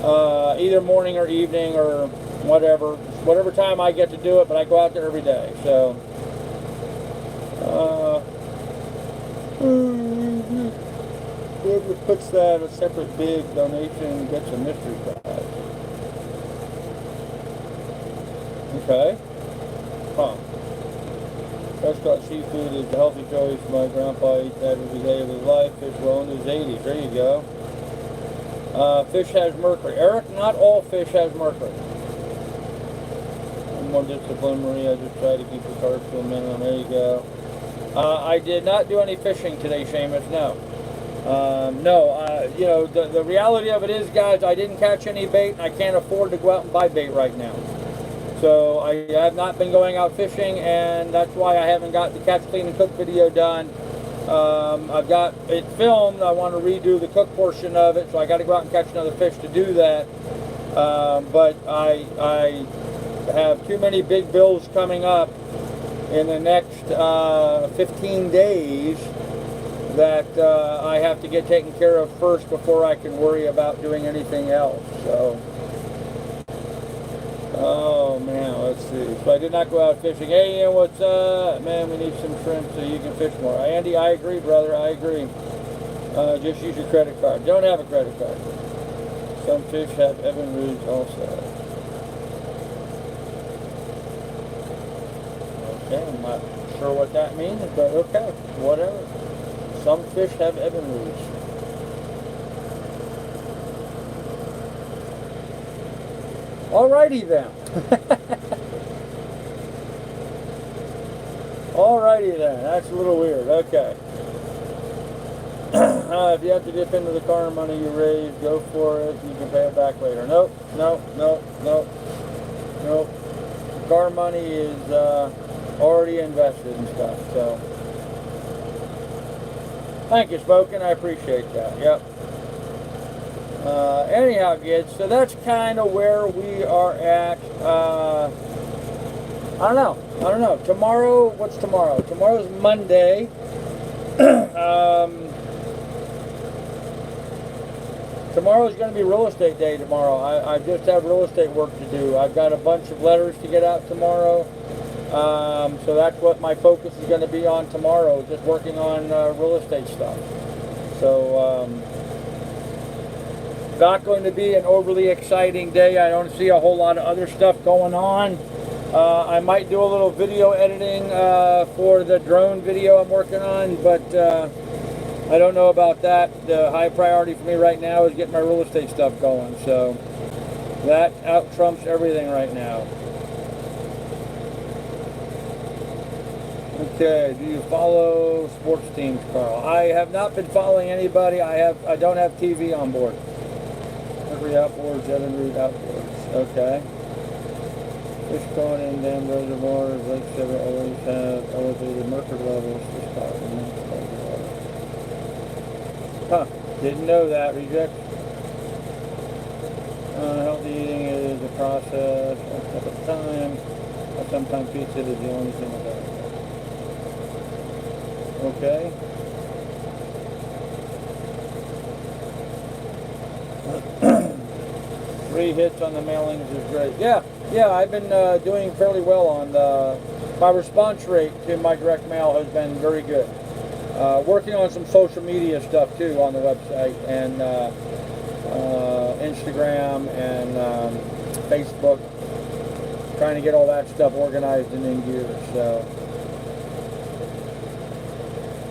either morning or evening or whatever time I get to do it, but I go out there every day. So whoever puts that a separate big donation gets a mystery prize. Okay. Huh. Fresh caught seafood is a healthy choice. My grandpa eats that every day of his life. Fish well into his 80s. There you go. Fish has mercury. Eric, not all fish has mercury. More disciplinary. I just try to keep the carbs to a minimum. There you go. I did not do any fishing today, Seamus. No. You know, the reality of it is, guys, I didn't catch any bait, and I can't afford to go out and buy bait right now. So I have not been going out fishing, and that's why I haven't got the catch, clean, and cook video done. I've got it filmed. I want to redo the cook portion of it, so I got to go out and catch another fish to do that. But I have too many big bills coming up in the next 15 days that I have to get taken care of first before I can worry about doing anything else. So, oh man, let's see. So I did not go out fishing. Hey Ian, what's up? Man, we need some shrimp so you can fish more. Andy, I agree, brother, I agree. Just use your credit card. Don't have a credit card. Some fish have Evan Roods also. I'm not sure what that means, but okay, whatever. Some fish have Evan Roods. Alrighty then. Alrighty then. That's a little weird. Okay. If you have to dip into the car money you raised, go for it. You can pay it back later. Nope. Car money is already invested and stuff, so thank you, Spoken. I appreciate that. Yep. Anyhow, kids, so that's kind of where we are at. I don't know. Tomorrow, what's tomorrow? Tomorrow's Monday. Tomorrow's going to be real estate day tomorrow. I just have real estate work to do. I've got a bunch of letters to get out tomorrow. So that's what my focus is going to be on tomorrow, just working on real estate stuff. So not going to be an overly exciting day. I don't see a whole lot of other stuff going on. I might do a little video editing for the drone video I'm working on, but I don't know about that. The high priority for me right now is getting my real estate stuff going. So that out trumps everything right now. Okay, do you follow sports teams, Carl? I have not been following anybody. I don't have TV on board. Every outboard, Jet and Reed outboards. Okay. Fish pond and dam reservoirs, lakes ever always have elevated mercury levels. Fish pond and huh, didn't know that, reject. Healthy eating is a process, one step at a time. Sometimes pizza is the only thing about it. Okay. 3 hits on the mailings is great. Yeah, I've been doing fairly well on my response rate to my direct mail has been very good. Working on some social media stuff too on the website and Instagram and Facebook. Trying to get all that stuff organized and in gear. So,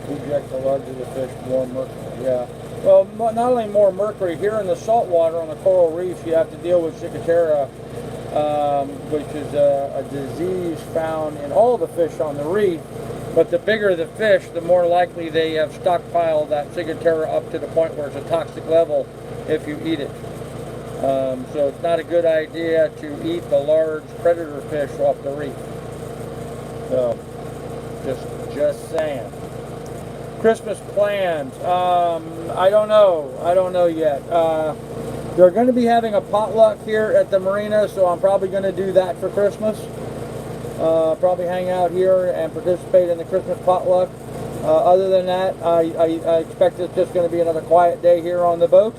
reject the larger the fish, more mercury. Yeah. Well, not only more mercury, here in the salt water on the coral reefs, you have to deal with ciguatera, which is a disease found in all the fish on the reef. But the bigger the fish, the more likely they have stockpiled that ciguatera up to the point where it's a toxic level if you eat it. So it's not a good idea to eat the large predator fish off the reef. So, just saying. Christmas plans. I don't know yet. They're going to be having a potluck here at the marina, so I'm probably going to do that for Christmas. Probably hang out here and participate in the Christmas potluck. Other than that, I expect it's just going to be another quiet day here on the boat.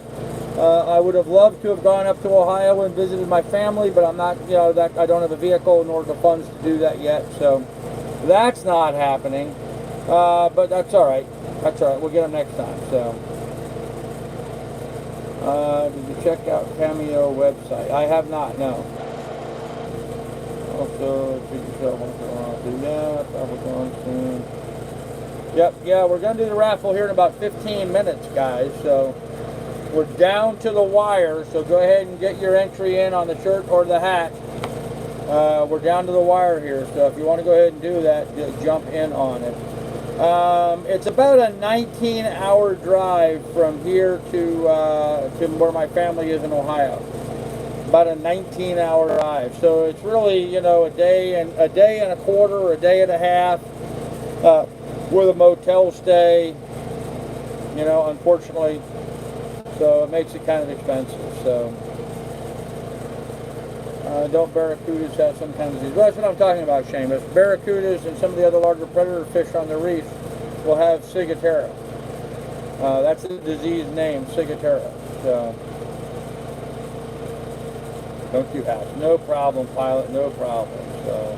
I would have loved to have gone up to Ohio and visited my family, but I'm not, that I don't have a vehicle nor the funds to do that yet, so that's not happening. But that's all right. That's all right. We'll get them next time. So, did you check out Cameo website? I have not. No. Also, treat yourself once in a while. Do that. Probably going soon. Yep. Yeah, we're gonna do the raffle here in about 15 minutes, guys. So. We're down to the wire, so go ahead and get your entry in on the shirt or the hat. We're down to the wire here, so if you want to go ahead and do that, just jump in on it. It's about a 19-hour drive from here to where my family is in Ohio. About a 19-hour drive, so it's really a day and a quarter, or a day and a half with a motel stay. Unfortunately. So it makes it kind of expensive. So don't barracudas have some kind of disease? Well, that's what I'm talking about, Seamus. Barracudas and some of the other larger predator fish on the reef will have ciguatera. That's the disease name, ciguatera. So don't you ask? No problem, pilot. No problem. So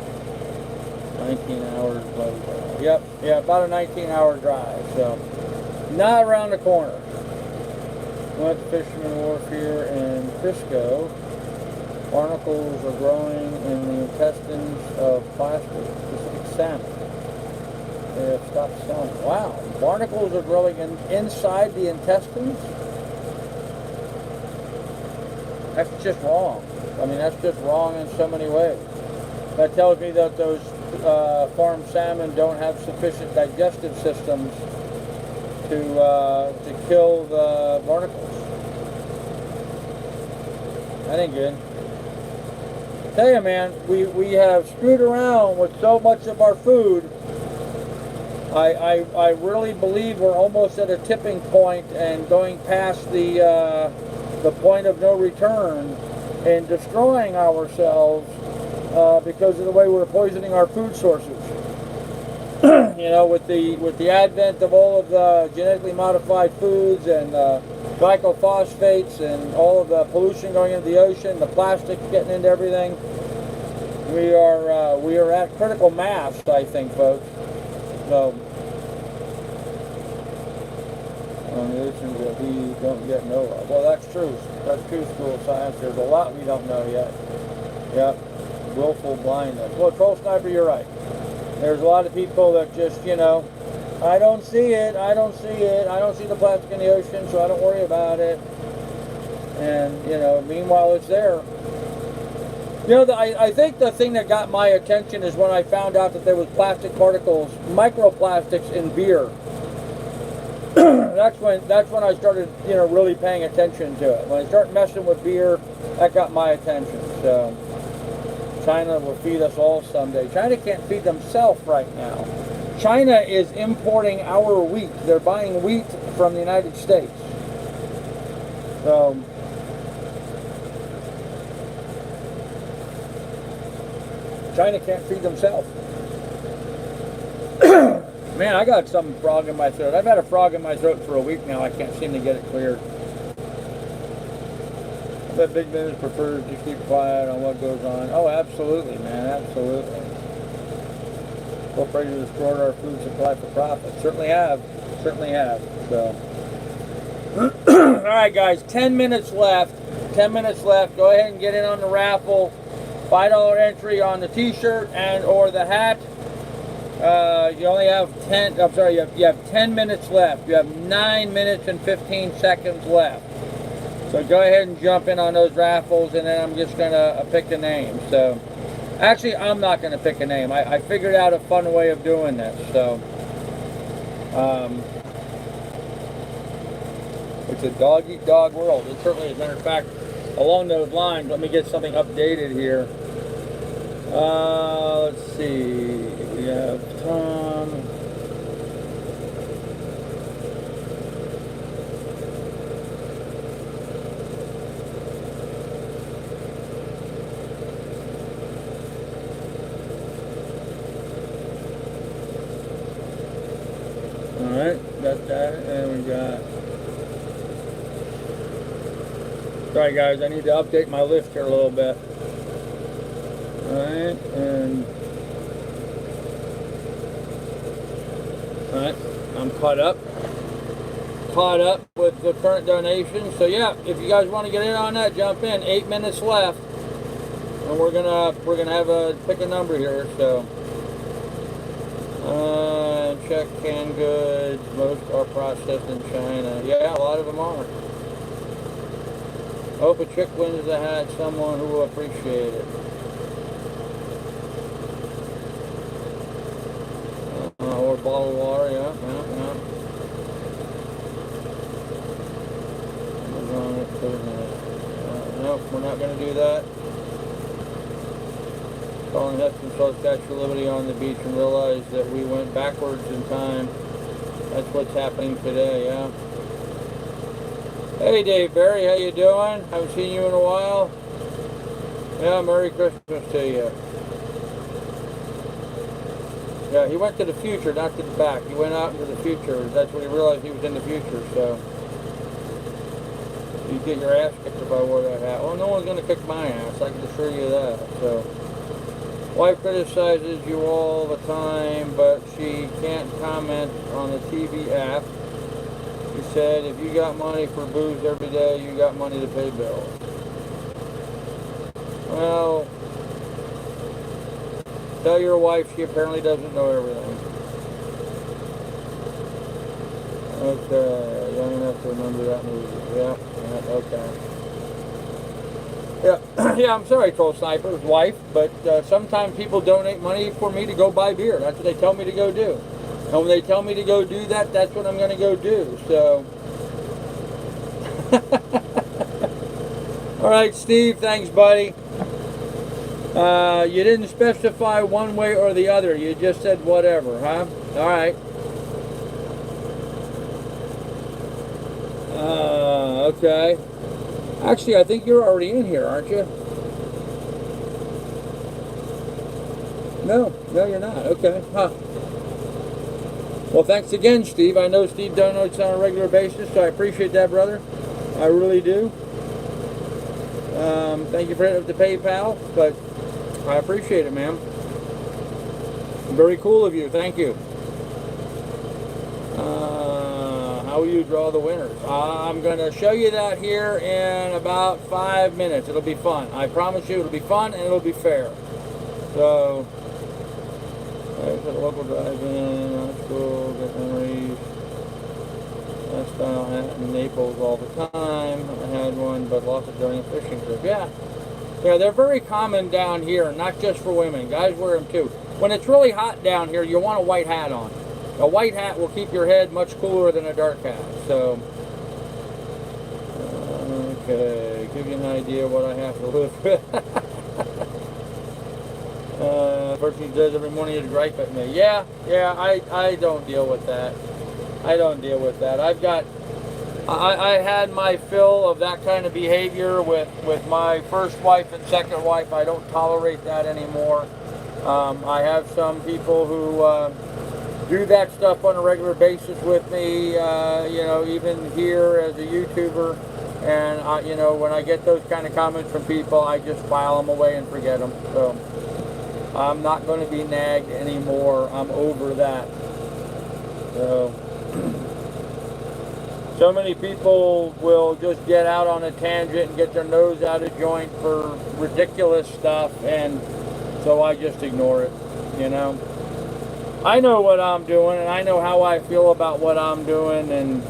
19 hours. Blah, blah, blah. Yep. Yeah, about a 19-hour drive. So not around the corner. Went to Fisherman Wharf here in Frisco. Barnacles are growing in the intestines of plastic Pacific salmon. They have stopped selling. Wow, barnacles are growing inside the intestines? That's just wrong. I mean, that's just wrong in so many ways. That tells me that those farmed salmon don't have sufficient digestive systems to kill the barnacles. That ain't good. I tell you, man, we have screwed around with so much of our food. I really believe we're almost at a tipping point and going past the point of no return and destroying ourselves because of the way we're poisoning our food sources. With the advent of all of the genetically modified foods and glycophosphates and all of the pollution going into the ocean, the plastic getting into everything, we are at critical mass, I think, folks. So, on the oceans that we don't yet know of. Well, that's true. That's true, school of science. There's a lot we don't know yet. Yep. Willful blindness. Well, Troll Sniper, you're right. There's a lot of people that just, I don't see it, I don't see the plastic in the ocean, so I don't worry about it. And, meanwhile it's there. You know, I think the thing that got my attention is when I found out that there was plastic particles, microplastics in beer. that's when I started, you know, really paying attention to it. When I started messing with beer, that got my attention. So China will feed us all someday. China can't feed themselves right now. China is importing our wheat. They're buying wheat from the United States. So China can't feed themselves. Man, I got some frog in my throat. I've had a frog in my throat for a week now. I can't seem to get it cleared. I bet big business prefers to keep quiet on what goes on. Oh, absolutely, man, absolutely. Corporations have destroyed our food supply for profit. Certainly have. Certainly have. So, all right, guys, 10 minutes left. 10 minutes left. Go ahead and get in on the raffle. $5 entry on the T-shirt and or the hat. You only have 10. I'm sorry. You have 10 minutes left. You have 9 minutes and 15 seconds left. So go ahead and jump in on those raffles, and then I'm just gonna pick a name. So, actually, I'm not gonna pick a name. I figured out a fun way of doing this. So, it's a dog-eat-dog world. It certainly is. As a matter of fact, along those lines, let me get something updated here. Let's see. We have Tom. Alright, got that. And we got. Sorry guys, I need to update my list here a little bit. Alright, and alright, I'm caught up with the current donations. So yeah, if you guys want to get in on that, jump in. 8 minutes left, and we're gonna have a pick a number here. So check canned goods, most are processed in China. Yeah, a lot of them are. Hope a chick wins the hat, someone who will appreciate it. Or bottled water, yeah. Nope, we're not going to do that. Colin Heston saw the Statue of Liberty on the beach and realized that we went backwards in time. That's what's happening today, yeah. Hey Dave Barry, how you doing? Haven't seen you in a while. Yeah, Merry Christmas to you. Yeah, he went to the future, not to the back. He went out into the future. That's when he realized he was in the future, so you'd get your ass kicked if I wore that hat. Well, no one's going to kick my ass, I can assure you that. So, wife criticizes you all the time, but she can't comment on the TV app. She said, if you got money for booze every day, you got money to pay bills. Well, tell your wife she apparently doesn't know everything. Okay, young enough to remember that movie. Yeah, okay. Yeah, yeah, I'm sorry, Troll Sniper's wife, but sometimes people donate money for me to go buy beer. That's what they tell me to go do. And when they tell me to go do that, that's what I'm going to go do. So, all right, Steve, thanks, buddy. You didn't specify one way or the other. You just said whatever, huh? All right. Okay. Actually, I think you're already in here, aren't you? No, you're not. Okay. Huh. Well, thanks again, Steve. I know Steve donates on a regular basis, so I appreciate that, brother. I really do. Thank you for the PayPal, but I appreciate it, man. Very cool of you. Thank you. How will you draw the winners? I'm going to show you that here in about 5 minutes. It'll be fun. I promise you it'll be fun and it'll be fair. So, there's a local drive-in, school, get memories. That style hat in Naples all the time. I had one, but lost it during a fishing trip. Yeah. Yeah, they're very common down here, not just for women. Guys wear them too. When it's really hot down here, you want a white hat on. A white hat will keep your head much cooler than a dark hat. So, okay, give you an idea what I have to live with. Person does every morning is gripe at me. Yeah, I don't deal with that. I don't deal with that. I had my fill of that kind of behavior with my first wife and second wife. I don't tolerate that anymore. I have some people who do that stuff on a regular basis with me, you know, even here as a YouTuber. And, you know, when I get those kind of comments from people, I just file them away and forget them. So I'm not going to be nagged anymore. I'm over that. So many people will just get out on a tangent and get their nose out of joint for ridiculous stuff, and so I just ignore it, you know. I know what I'm doing, and I know how I feel about what I'm doing, and,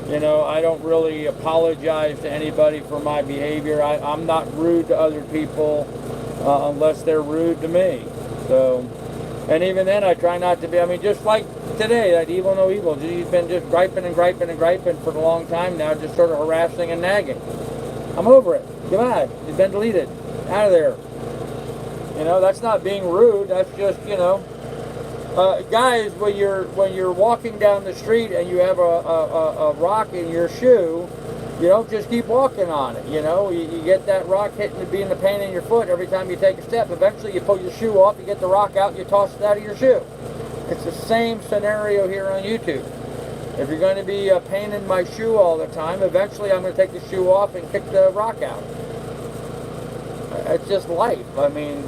you know, I don't really apologize to anybody for my behavior. I'm not rude to other people unless they're rude to me. So, and even then, I try not to be. I mean, just like today, that evil no evil. He's been just griping and griping and griping for a long time now, just sort of harassing and nagging. I'm over it. Goodbye. He's been deleted. Out of there. You know, that's not being rude. That's just, you know, guys, when you're walking down the street and you have a rock in your shoe, you don't just keep walking on it. You know, you get that rock hitting and being the pain in your foot every time you take a step. Eventually, you pull your shoe off, you get the rock out, you toss it out of your shoe. It's the same scenario here on YouTube. If you're going to be a pain in my shoe all the time, eventually I'm going to take the shoe off and kick the rock out. It's just life. I mean,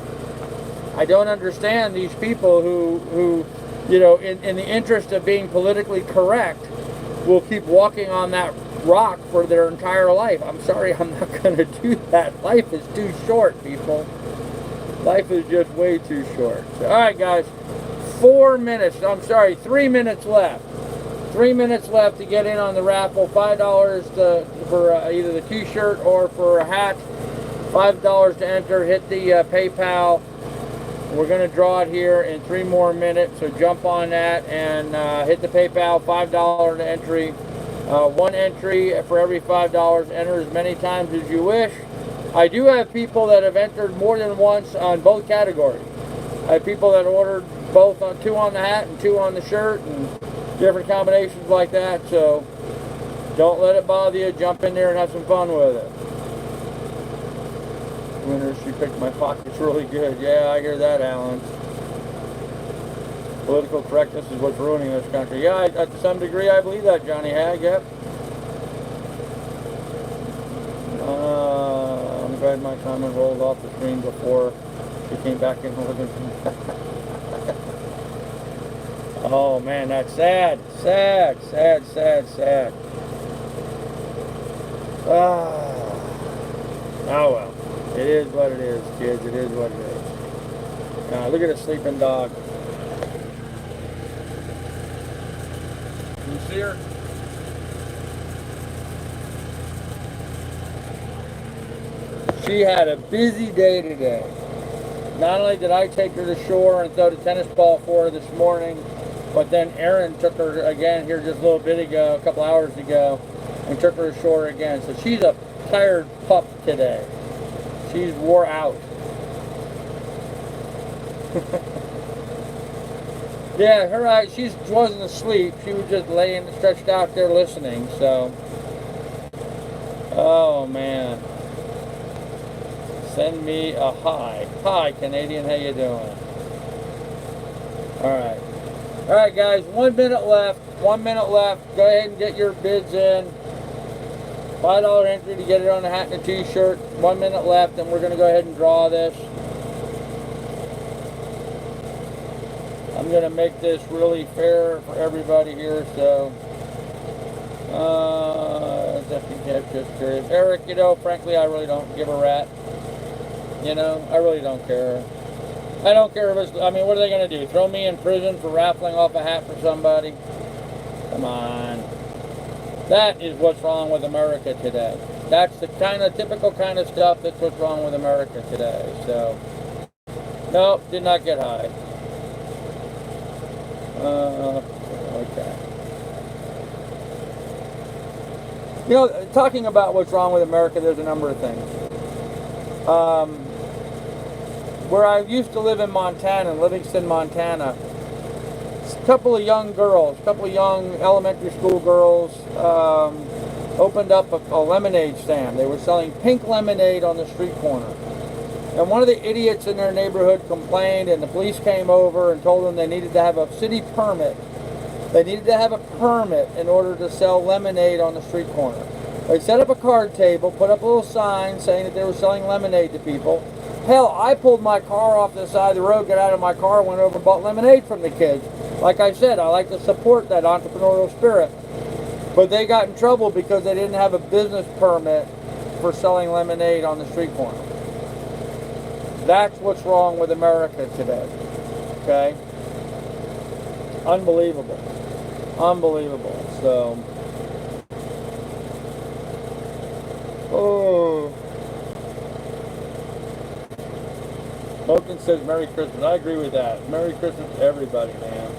I don't understand these people who you know, in the interest of being politically correct, will keep walking on that rock for their entire life. I'm sorry, I'm not going to do that. Life is too short, people. Life is just way too short. So, all right, guys. 3 minutes left. 3 minutes left to get in on the raffle. $5 for either the t-shirt or for a hat. $5 to enter. Hit the PayPal. We're going to draw it here in 3 more minutes, so jump on that and hit the PayPal. $5 to entry. One entry for every $5. Enter as many times as you wish. I do have people that have entered more than once on both categories. I have people that ordered both on 2 on the hat and 2 on the shirt and different combinations like that. So don't let it bother you. Jump in there and have some fun with it. Winner, she picked my pockets really good. Yeah, I hear that, Alan. Political correctness is what's ruining this country. Yeah, to some degree, I believe that, Johnny Hag. Yep. I'm glad my comment rolled off the screen before she came back in. Oh man, that's sad. Sad. Oh well. It is what it is, kids. It is what it is. Look at a sleeping dog. Can you see her? She had a busy day today. Not only did I take her to shore and throw the tennis ball for her this morning, but then Aaron took her again here just a little bit ago, a couple hours ago, and took her to shore again. So she's a tired pup today. She's wore out. Yeah, she wasn't asleep. She was just laying stretched out there listening. So, oh man. Send me a hi. Hi, Canadian. How you doing? All right, guys. 1 minute left. 1 minute left. Go ahead and get your bids in. $5 entry to get it on the hat and a t-shirt. 1 minute left, and we're going to go ahead and draw this. I'm going to make this really fair for everybody here, so just curious. Eric, you know, frankly, I really don't give a rat. You know, I really don't care. I don't care if it's, I mean, what are they going to do? Throw me in prison for raffling off a hat for somebody? Come on. That is what's wrong with America today. That's the kind of typical kind of stuff that's what's wrong with America today. So, nope, did not get high. Okay. You know, talking about what's wrong with America, there's a number of things. Where I used to live in Montana, in Livingston, Montana, a couple of young girls, a couple of young elementary school girls, opened up a lemonade stand. They were selling pink lemonade on the street corner. And one of the idiots in their neighborhood complained, and the police came over and told them they needed to have a city permit. They needed to have a permit in order to sell lemonade on the street corner. They set up a card table, put up a little sign saying that they were selling lemonade to people. Hell, I pulled my car off the side of the road, got out of my car, went over and bought lemonade from the kids. Like I said, I like to support that entrepreneurial spirit. But they got in trouble because they didn't have a business permit for selling lemonade on the street corner. That's what's wrong with America today. Okay? Unbelievable. Unbelievable. So, oh. Moken says Merry Christmas. I agree with that. Merry Christmas to everybody, man.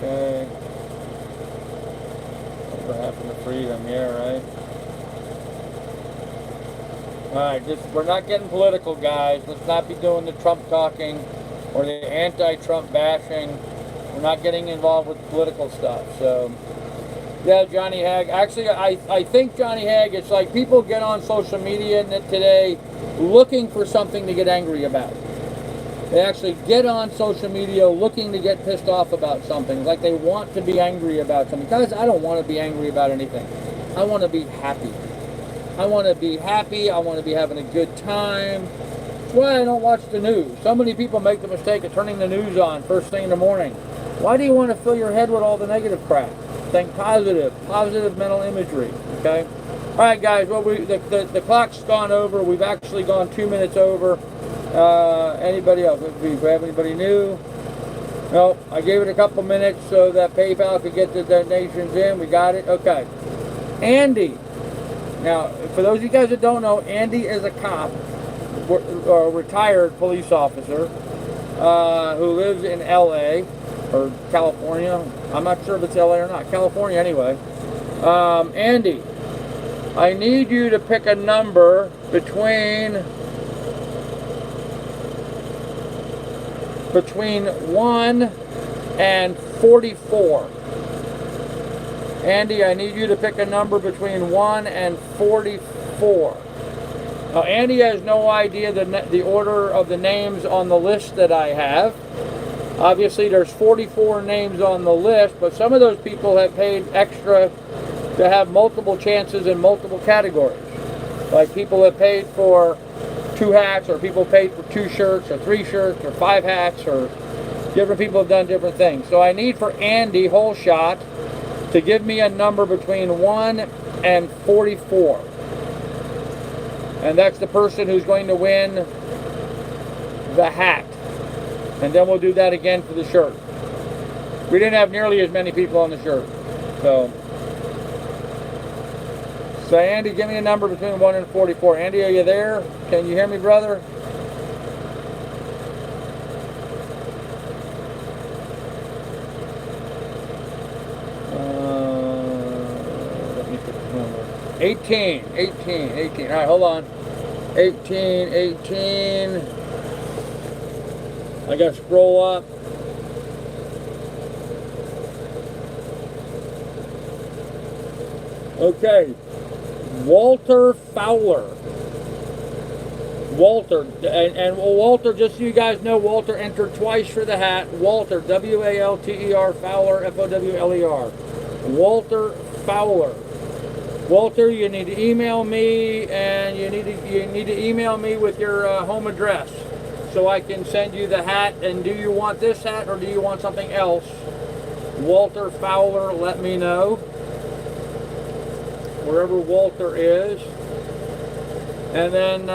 Okay. What happened to freedom? Yeah, right. Alright, we're not getting political, guys. Let's not be doing the Trump talking or the anti-Trump bashing. We're not getting involved with political stuff. So, yeah, Johnny Hag. Actually, I think, Johnny Hag, it's like people get on social media today looking for something to get angry about. They actually get on social media looking to get pissed off about something. Like they want to be angry about something. Guys, I don't want to be angry about anything. I want to be happy. I want to be happy. I want to be having a good time. That's why I don't watch the news. So many people make the mistake of turning the news on first thing in the morning. Why do you want to fill your head with all the negative crap? Think positive mental imagery, okay? All right, guys, well, the clock's gone over. We've actually gone 2 minutes over. Anybody else? Do we have anybody new? No, I gave it a couple minutes so that PayPal could get the donations in. We got it? Okay. Andy. Now, for those of you guys that don't know, Andy is a cop, or a retired police officer, who lives in LA, or California. I'm not sure if it's LA or not. California anyway. Andy, I need you to pick a number between 1 and 44. Andy, I need you to pick a number between 1 and 44. Now, Andy has no idea the order of the names on the list that I have. Obviously, there's 44 names on the list, but some of those people have paid extra to have multiple chances in multiple categories. Like people have paid for 2 hats, or people paid for 2 shirts, or 3 shirts, or 5 hats, or different people have done different things. So I need for Andy Holshot to give me a number between 1 and 44. And that's the person who's going to win the hat. And then we'll do that again for the shirt. We didn't have nearly as many people on the shirt. So Andy, give me a number between 1 and 44. Andy, are you there? Can you hear me, brother? Let me put the number. 18. All right, hold on. 18. I got to scroll up. Okay. Walter Fowler. Walter, and Walter, just so you guys know, Walter entered twice for the hat. Walter, W-A-L-T-E-R, Fowler, F-O-W-L-E-R. Walter Fowler. Walter, you need to email me, and you need to email me with your home address so I can send you the hat. And do you want this hat or do you want something else? Walter Fowler, let me know. Wherever Walter is. And then,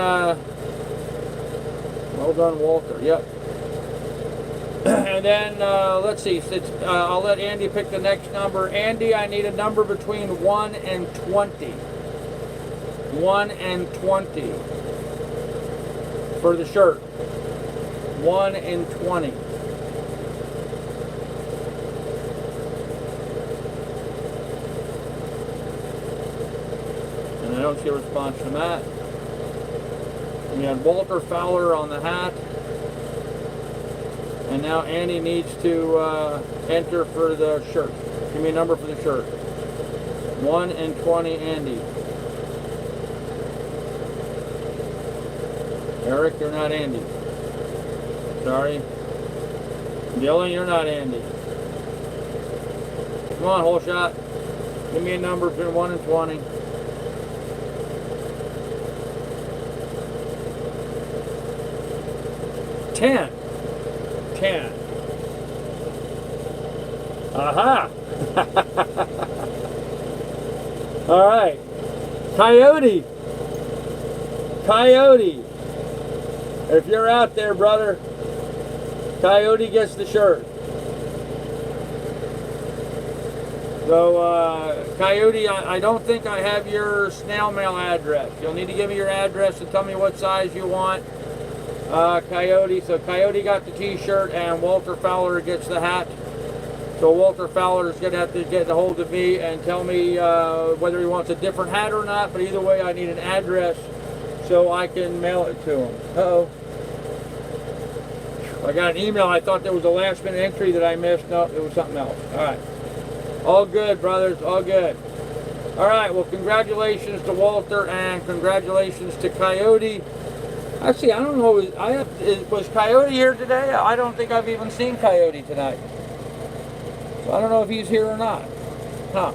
well done, Walter. Yep. And then, let's see, I'll let Andy pick the next number. Andy, I need a number between 1 and 20. 1 and 20 for the shirt. 1 and 20. And I don't see a response from that. We had Walter Fowler on the hat. And now Andy needs to enter for the shirt. Give me a number for the shirt. 1 and 20, Andy. Eric, you're not Andy. Sorry. Dylan, you're not Andy. Come on, whole shot. Give me a number between 1 and 20. $10. Aha! All right. Coyote. If you're out there, brother, Coyote gets the shirt. So, Coyote, I don't think I have your snail mail address. You'll need to give me your address and tell me what size you want. Coyote. So Coyote got the t-shirt and Walter Fowler gets the hat. So Walter Fowler is going to have to get a hold of me and tell me whether he wants a different hat or not. But either way, I need an address so I can mail it to him. Uh-oh. I got an email. I thought there was a last minute entry that I missed. No, it was something else. All right. All good, brothers. All good. All right. Well, congratulations to Walter and congratulations to Coyote. Actually, I don't know. Was Coyote here today? I don't think I've even seen Coyote tonight. So I don't know if he's here or not. Huh.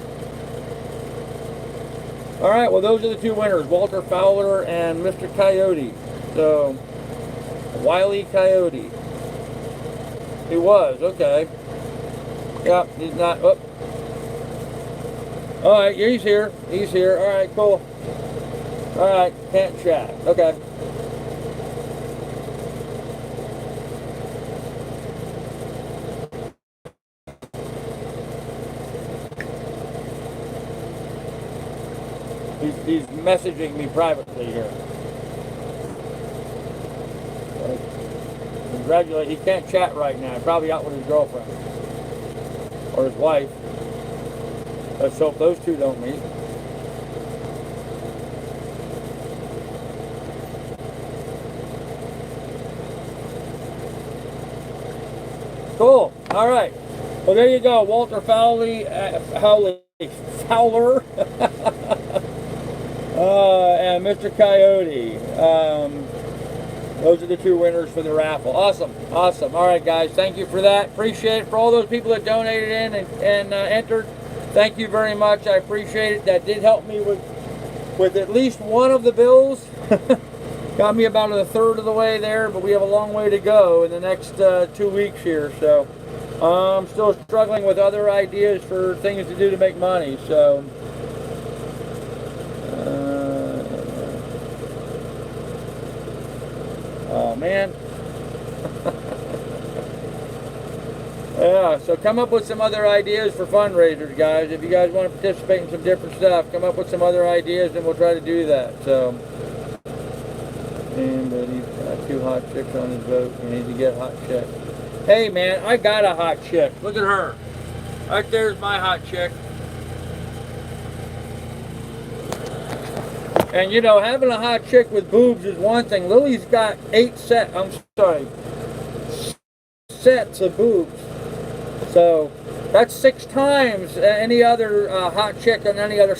All right. Well, those are the two winners, Walter Fowler and Mr. Coyote. So, Wile Coyote. He was. Okay. Yep. He's not. Oh. All right. He's here. He's here. All right. Cool. All right. Can't chat. Okay. He's messaging me privately here. Congratulate. He can't chat right now. Probably out with his girlfriend or his wife. Let's hope those two don't meet. Cool. All right. Well, there you go. Walter Fowler. And Mr. Coyote. Those are the two winners for the raffle. Awesome. Awesome. All right, guys. Thank you for that. Appreciate it. For all those people that donated in and entered, thank you very much. I appreciate it. That did help me with at least one of the bills. Got me about a third of the way there, but we have a long way to go in the next 2 weeks here. So I'm still struggling with other ideas for things to do to make money. So oh man. Yeah, so come up with some other ideas for fundraisers, guys. If you guys want to participate in some different stuff, come up with some other ideas and we'll try to do that. So, and he's got 2 hot chicks on his boat. We need to get hot chick. Hey man, I got a hot chick. Look at her. Right there's my hot chick. And you know, having a hot chick with boobs is one thing. Lily's got 8 sets of boobs. So that's 6 times any other hot chick on any other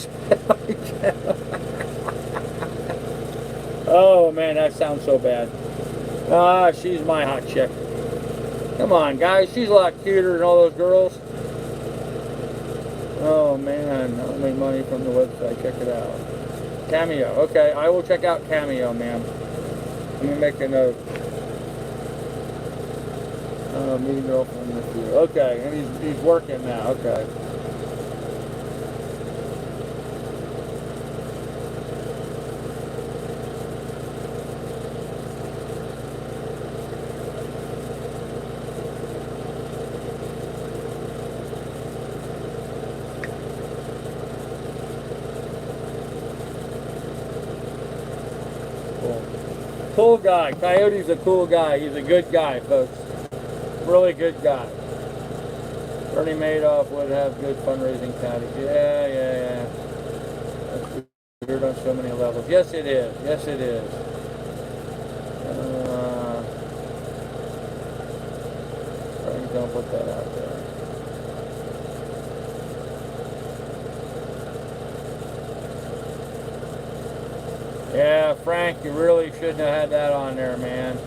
Oh man, that sounds so bad. She's my hot chick. Come on, guys. She's a lot cuter than all those girls. Oh man, I'll make money from the website. Check it out. Cameo. Okay, I will check out Cameo, man. Let me make a note. Meeting girlfriend with you. Okay, and he's working now. Okay. cool guy. Coyote's a cool guy. He's a good guy, folks. Really good guy. Bernie Madoff would have good fundraising tactics. Yeah. That's weird on so many levels. Yes, it is. Yes, it is. Don't put that out there. Yeah, Frank, you really shouldn't have had that on there, man.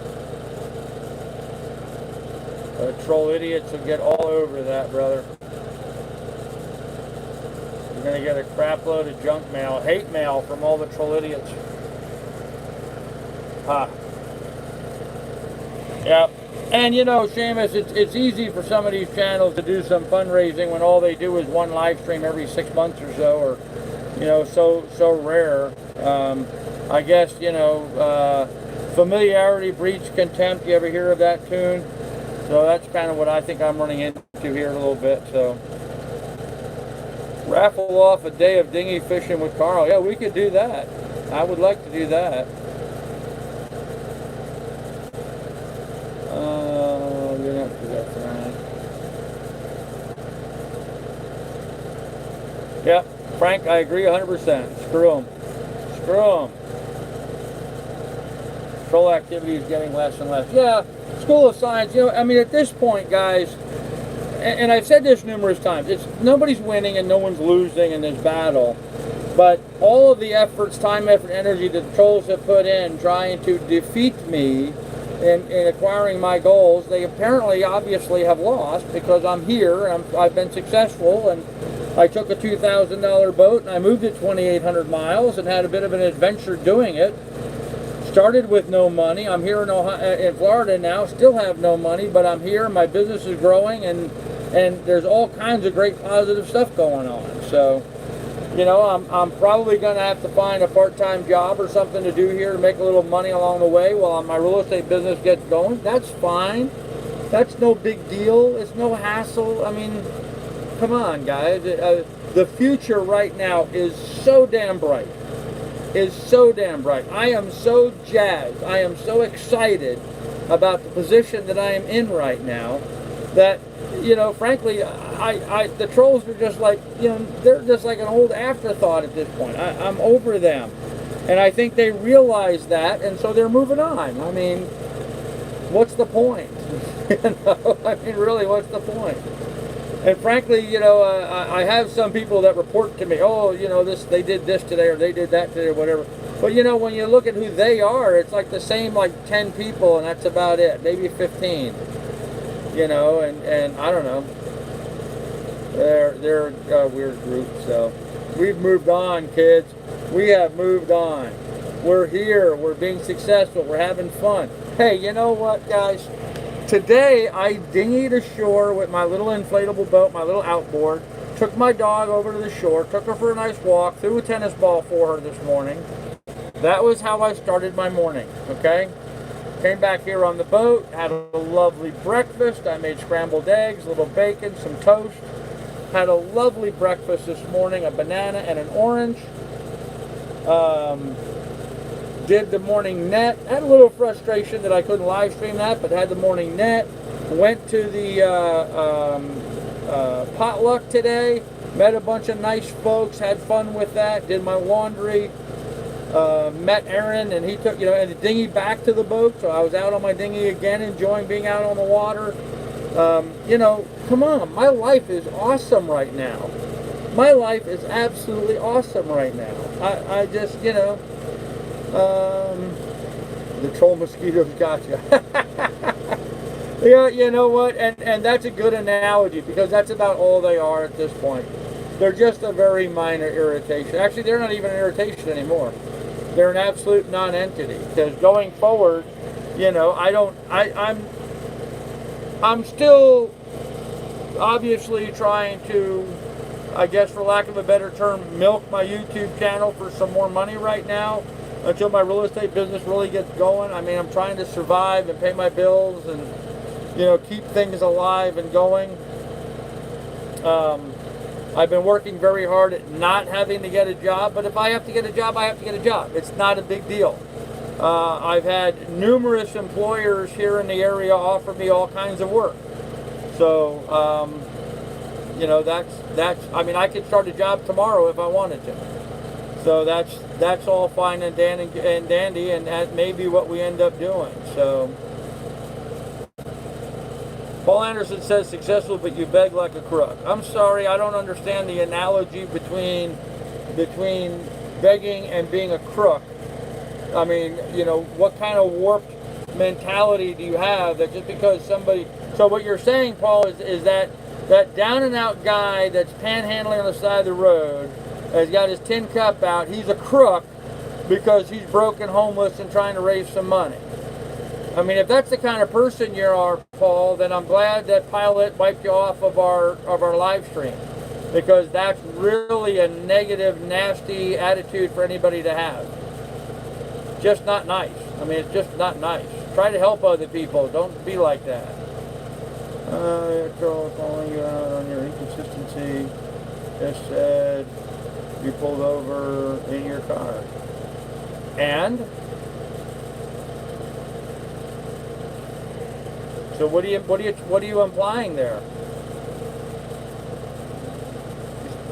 Troll idiots will get all over that, brother. You're going to get a crap load of junk mail, hate mail from all the troll idiots. Yeah. And you know, Seamus, it's easy for some of these channels to do some fundraising when all they do is one live stream every 6 months or so, or, you know, so rare. I guess, you know, familiarity breeds contempt. You ever hear of that tune? So that's kind of what I think I'm running into here a little bit. So raffle off a day of dinghy fishing with Carl. Yeah, we could do that. I would like to do that. You're not do that, Frank. Yeah, Frank, I agree 100%. Screw them. Screw them. Troll activity is getting less and less. Yeah, School of Science, you know, I mean, at this point, guys, and I've said this numerous times, it's nobody's winning and no one's losing in this battle. But all of the efforts, time, effort, energy that the trolls have put in trying to defeat me in acquiring my goals, they apparently, obviously have lost because I'm here and I've been successful, and I took a $2,000 boat and I moved it 2,800 miles and had a bit of an adventure doing it. Started with no money. I'm here in Florida now, still have no money, but I'm here. My business is growing, and there's all kinds of great positive stuff going on. So, you know, I'm probably going to have to find a part-time job or something to do here to make a little money along the way while my real estate business gets going. That's fine. That's no big deal. It's no hassle. I mean, come on, guys. The future right now is so damn bright. I am so jazzed. I am so excited about the position that I am in right now that, you know, frankly, the trolls are just like, you know, they're just like an old afterthought at this point. I'm over them. And I think they realize that, and so they're moving on. I mean, what's the point? You know, I mean, really, what's the point? And frankly, you know, I have some people that report to me, oh, you know, they did this today, or they did that today, or whatever. But, you know, when you look at who they are, it's like the same, like 10 people, and that's about it, maybe 15. You know, and I don't know. They're a weird group, so. We've moved on, kids. We have moved on. We're here. We're being successful. We're having fun. Hey, you know what, guys? Today, I dinghied ashore with my little inflatable boat, my little outboard, took my dog over to the shore, took her for a nice walk, threw a tennis ball for her this morning. That was how I started my morning, okay? Came back here on the boat, had a lovely breakfast. I made scrambled eggs, a little bacon, some toast. Had a lovely breakfast this morning, a banana and an orange. Did the morning net. Had a little frustration that I couldn't live stream that, but had the morning net. Went to the potluck today. Met a bunch of nice folks. Had fun with that. Did my laundry. Met Aaron, and he took, you know, and the dinghy back to the boat. So I was out on my dinghy again, enjoying being out on the water. You know, come on. My life is awesome right now. My life is absolutely awesome right now. I just, you know. The troll mosquitoes got you. Yeah, you know what? And that's a good analogy, because that's about all they are at this point. They're just a very minor irritation. Actually, they're not even an irritation anymore. They're an absolute non-entity. Because going forward, you know, I'm still obviously trying to, I guess for lack of a better term, milk my YouTube channel for some more money right now, until my real estate business really gets going. I mean, I'm trying to survive and pay my bills and, you know, keep things alive and going. I've been working very hard at not having to get a job, but if I have to get a job, I have to get a job. It's not a big deal. I've had numerous employers here in the area offer me all kinds of work. So, you know, I mean, I could start a job tomorrow if I wanted to. So that's all fine and dandy, and that may be what we end up doing. So, Paul Anderson says successful, but you beg like a crook. I'm sorry, I don't understand the analogy between begging and being a crook. I mean, you know, what kind of warped mentality do you have that just because somebody... So what you're saying, Paul, is that down and out guy that's panhandling on the side of the road has got his tin cup out, he's a crook because he's broke and homeless and trying to raise some money. I mean, if that's the kind of person you are, Paul, then I'm glad that Pilot wiped you off of our live stream, because that's really a negative, nasty attitude for anybody to have. Just not nice. I mean, it's just not nice. Try to help other people. Don't be like that. Calling you out on your inconsistency. Just said you pulled over in your car. And? So what are you implying there?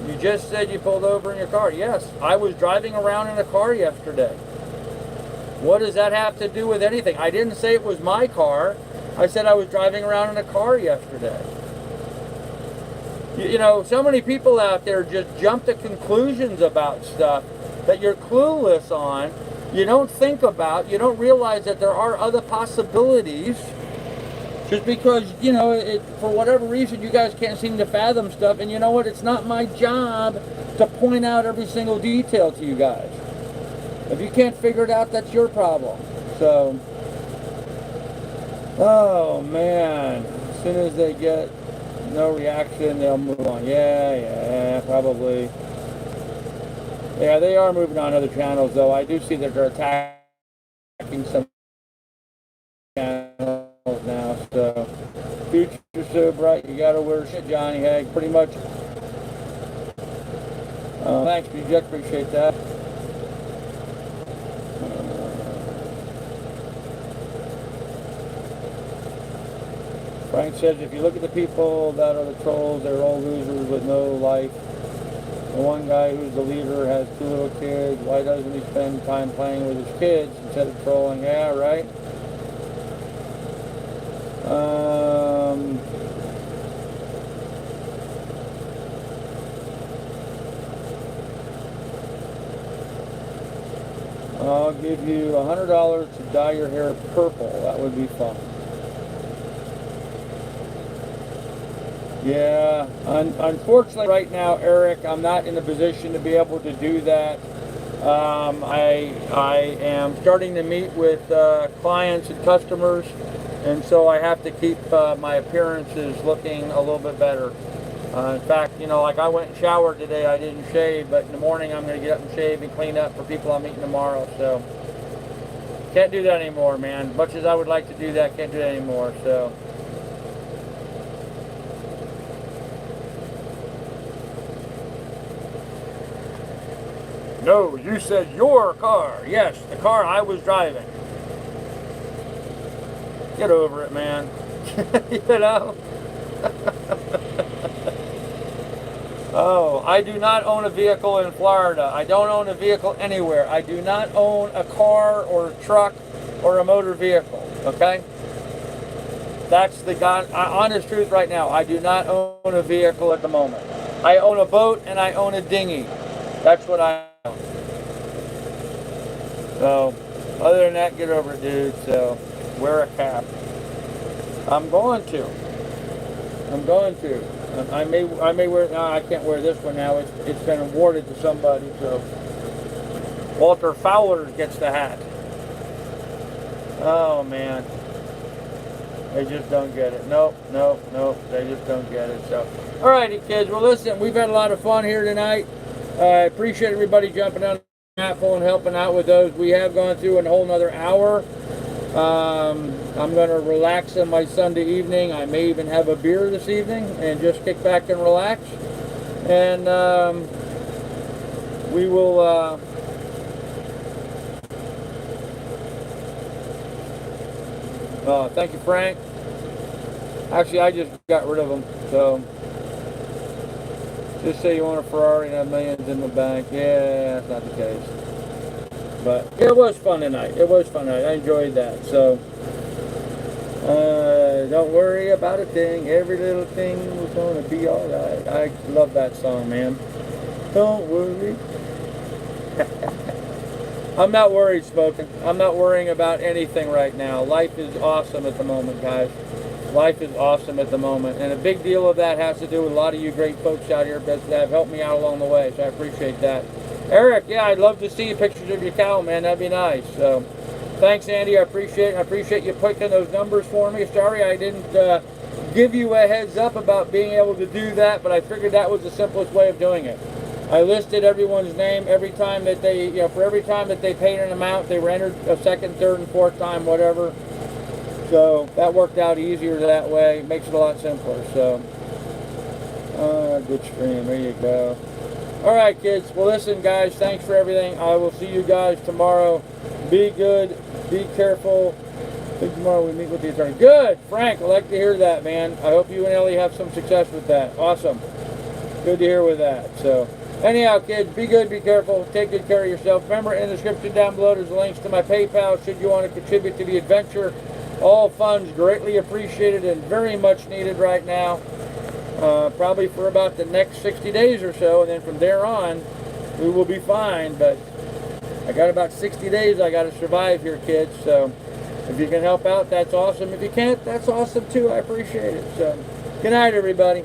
You just said you pulled over in your car. Yes, I was driving around in a car yesterday. What does that have to do with anything? I didn't say it was my car. I said I was driving around in a car yesterday. You know, so many people out there just jump to conclusions about stuff that you're clueless on. You don't think about. You don't realize that there are other possibilities. Just because, you know, for whatever reason, you guys can't seem to fathom stuff. And you know what? It's not my job to point out every single detail to you guys. If you can't figure it out, that's your problem. So, oh man, as soon as they get no reaction, they'll move on. Yeah, probably. Yeah, they are moving on other channels, though. I do see that they're attacking some channels now. So, future's so bright, you gotta wear shit, Johnny Hag. Pretty much. Thanks, BJ. Appreciate that. Frank says, if you look at the people that are the trolls, they're all losers with no life. The one guy who's the leader has 2 little kids. Why doesn't he spend time playing with his kids instead of trolling? Yeah, right? I'll give you $100 to dye your hair purple. That would be fun. Yeah, unfortunately right now, Eric, I'm not in a position to be able to do that. I am starting to meet with clients and customers, and so I have to keep my appearances looking a little bit better. In fact, you know, like I went and showered today, I didn't shave, but in the morning I'm going to get up and shave and clean up for people I'm meeting tomorrow, so can't do that anymore, man. Much as I would like to do that, can't do that anymore, so. No, you said your car. Yes, the car I was driving. Get over it, man. You know? Oh, I do not own a vehicle in Florida. I don't own a vehicle anywhere. I do not own a car or a truck or a motor vehicle, okay? That's the honest truth right now. I do not own a vehicle at the moment. I own a boat and I own a dinghy. That's what I own. So, other than that, get over it, dude. So, wear a cap. I'm going to. I may wear. No, I can't wear this one now. It's been awarded to somebody. So, Walter Fowler gets the hat. Oh man, they just don't get it. Nope. They just don't get it. So, alrighty, kids. Well, listen, we've had a lot of fun here tonight. I appreciate everybody jumping on the Apple and helping out with those. We have gone through a whole nother hour. I'm going to relax on my Sunday evening. I may even have a beer this evening and just kick back and relax. And we will Thank you, Frank. Actually, I just got rid of them. So, just say you want a Ferrari and have millions in the bank. Yeah, that's not the case. But it was fun tonight. It was fun tonight. I enjoyed that. So, don't worry about a thing. Every little thing was going to be all right. I love that song, man. Don't worry. I'm not worried, Smoking. I'm not worrying about anything right now. Life is awesome at the moment, guys. Life is awesome at the moment. And a big deal of that has to do with a lot of you great folks out here that have helped me out along the way. So I appreciate that. Eric, yeah, I'd love to see pictures of your cow, man. That'd be nice. So thanks, Andy. I appreciate it. I appreciate you picking those numbers for me. Sorry I didn't give you a heads up about being able to do that, but I figured that was the simplest way of doing it. I listed everyone's name every time that they, for every time that they paid an amount, they were entered a second, third, and fourth time, whatever. So that worked out easier that way. It makes it a lot simpler. So, good stream. There you go. All right, kids. Well, listen, guys. Thanks for everything. I will see you guys tomorrow. Be good. Be careful. I think tomorrow we meet with the attorney. Good, Frank. I'd like to hear that, man. I hope you and Ellie have some success with that. Awesome. Good to hear with that. So. Anyhow, kids, be good, be careful, take good care of yourself. Remember, in the description down below, there's links to my PayPal should you want to contribute to the adventure. All funds greatly appreciated and very much needed right now. Probably for about the next 60 days or so, and then from there on, we will be fine. But I got about 60 days I got to survive here, kids. So if you can help out, that's awesome. If you can't, that's awesome too. I appreciate it. So good night, everybody.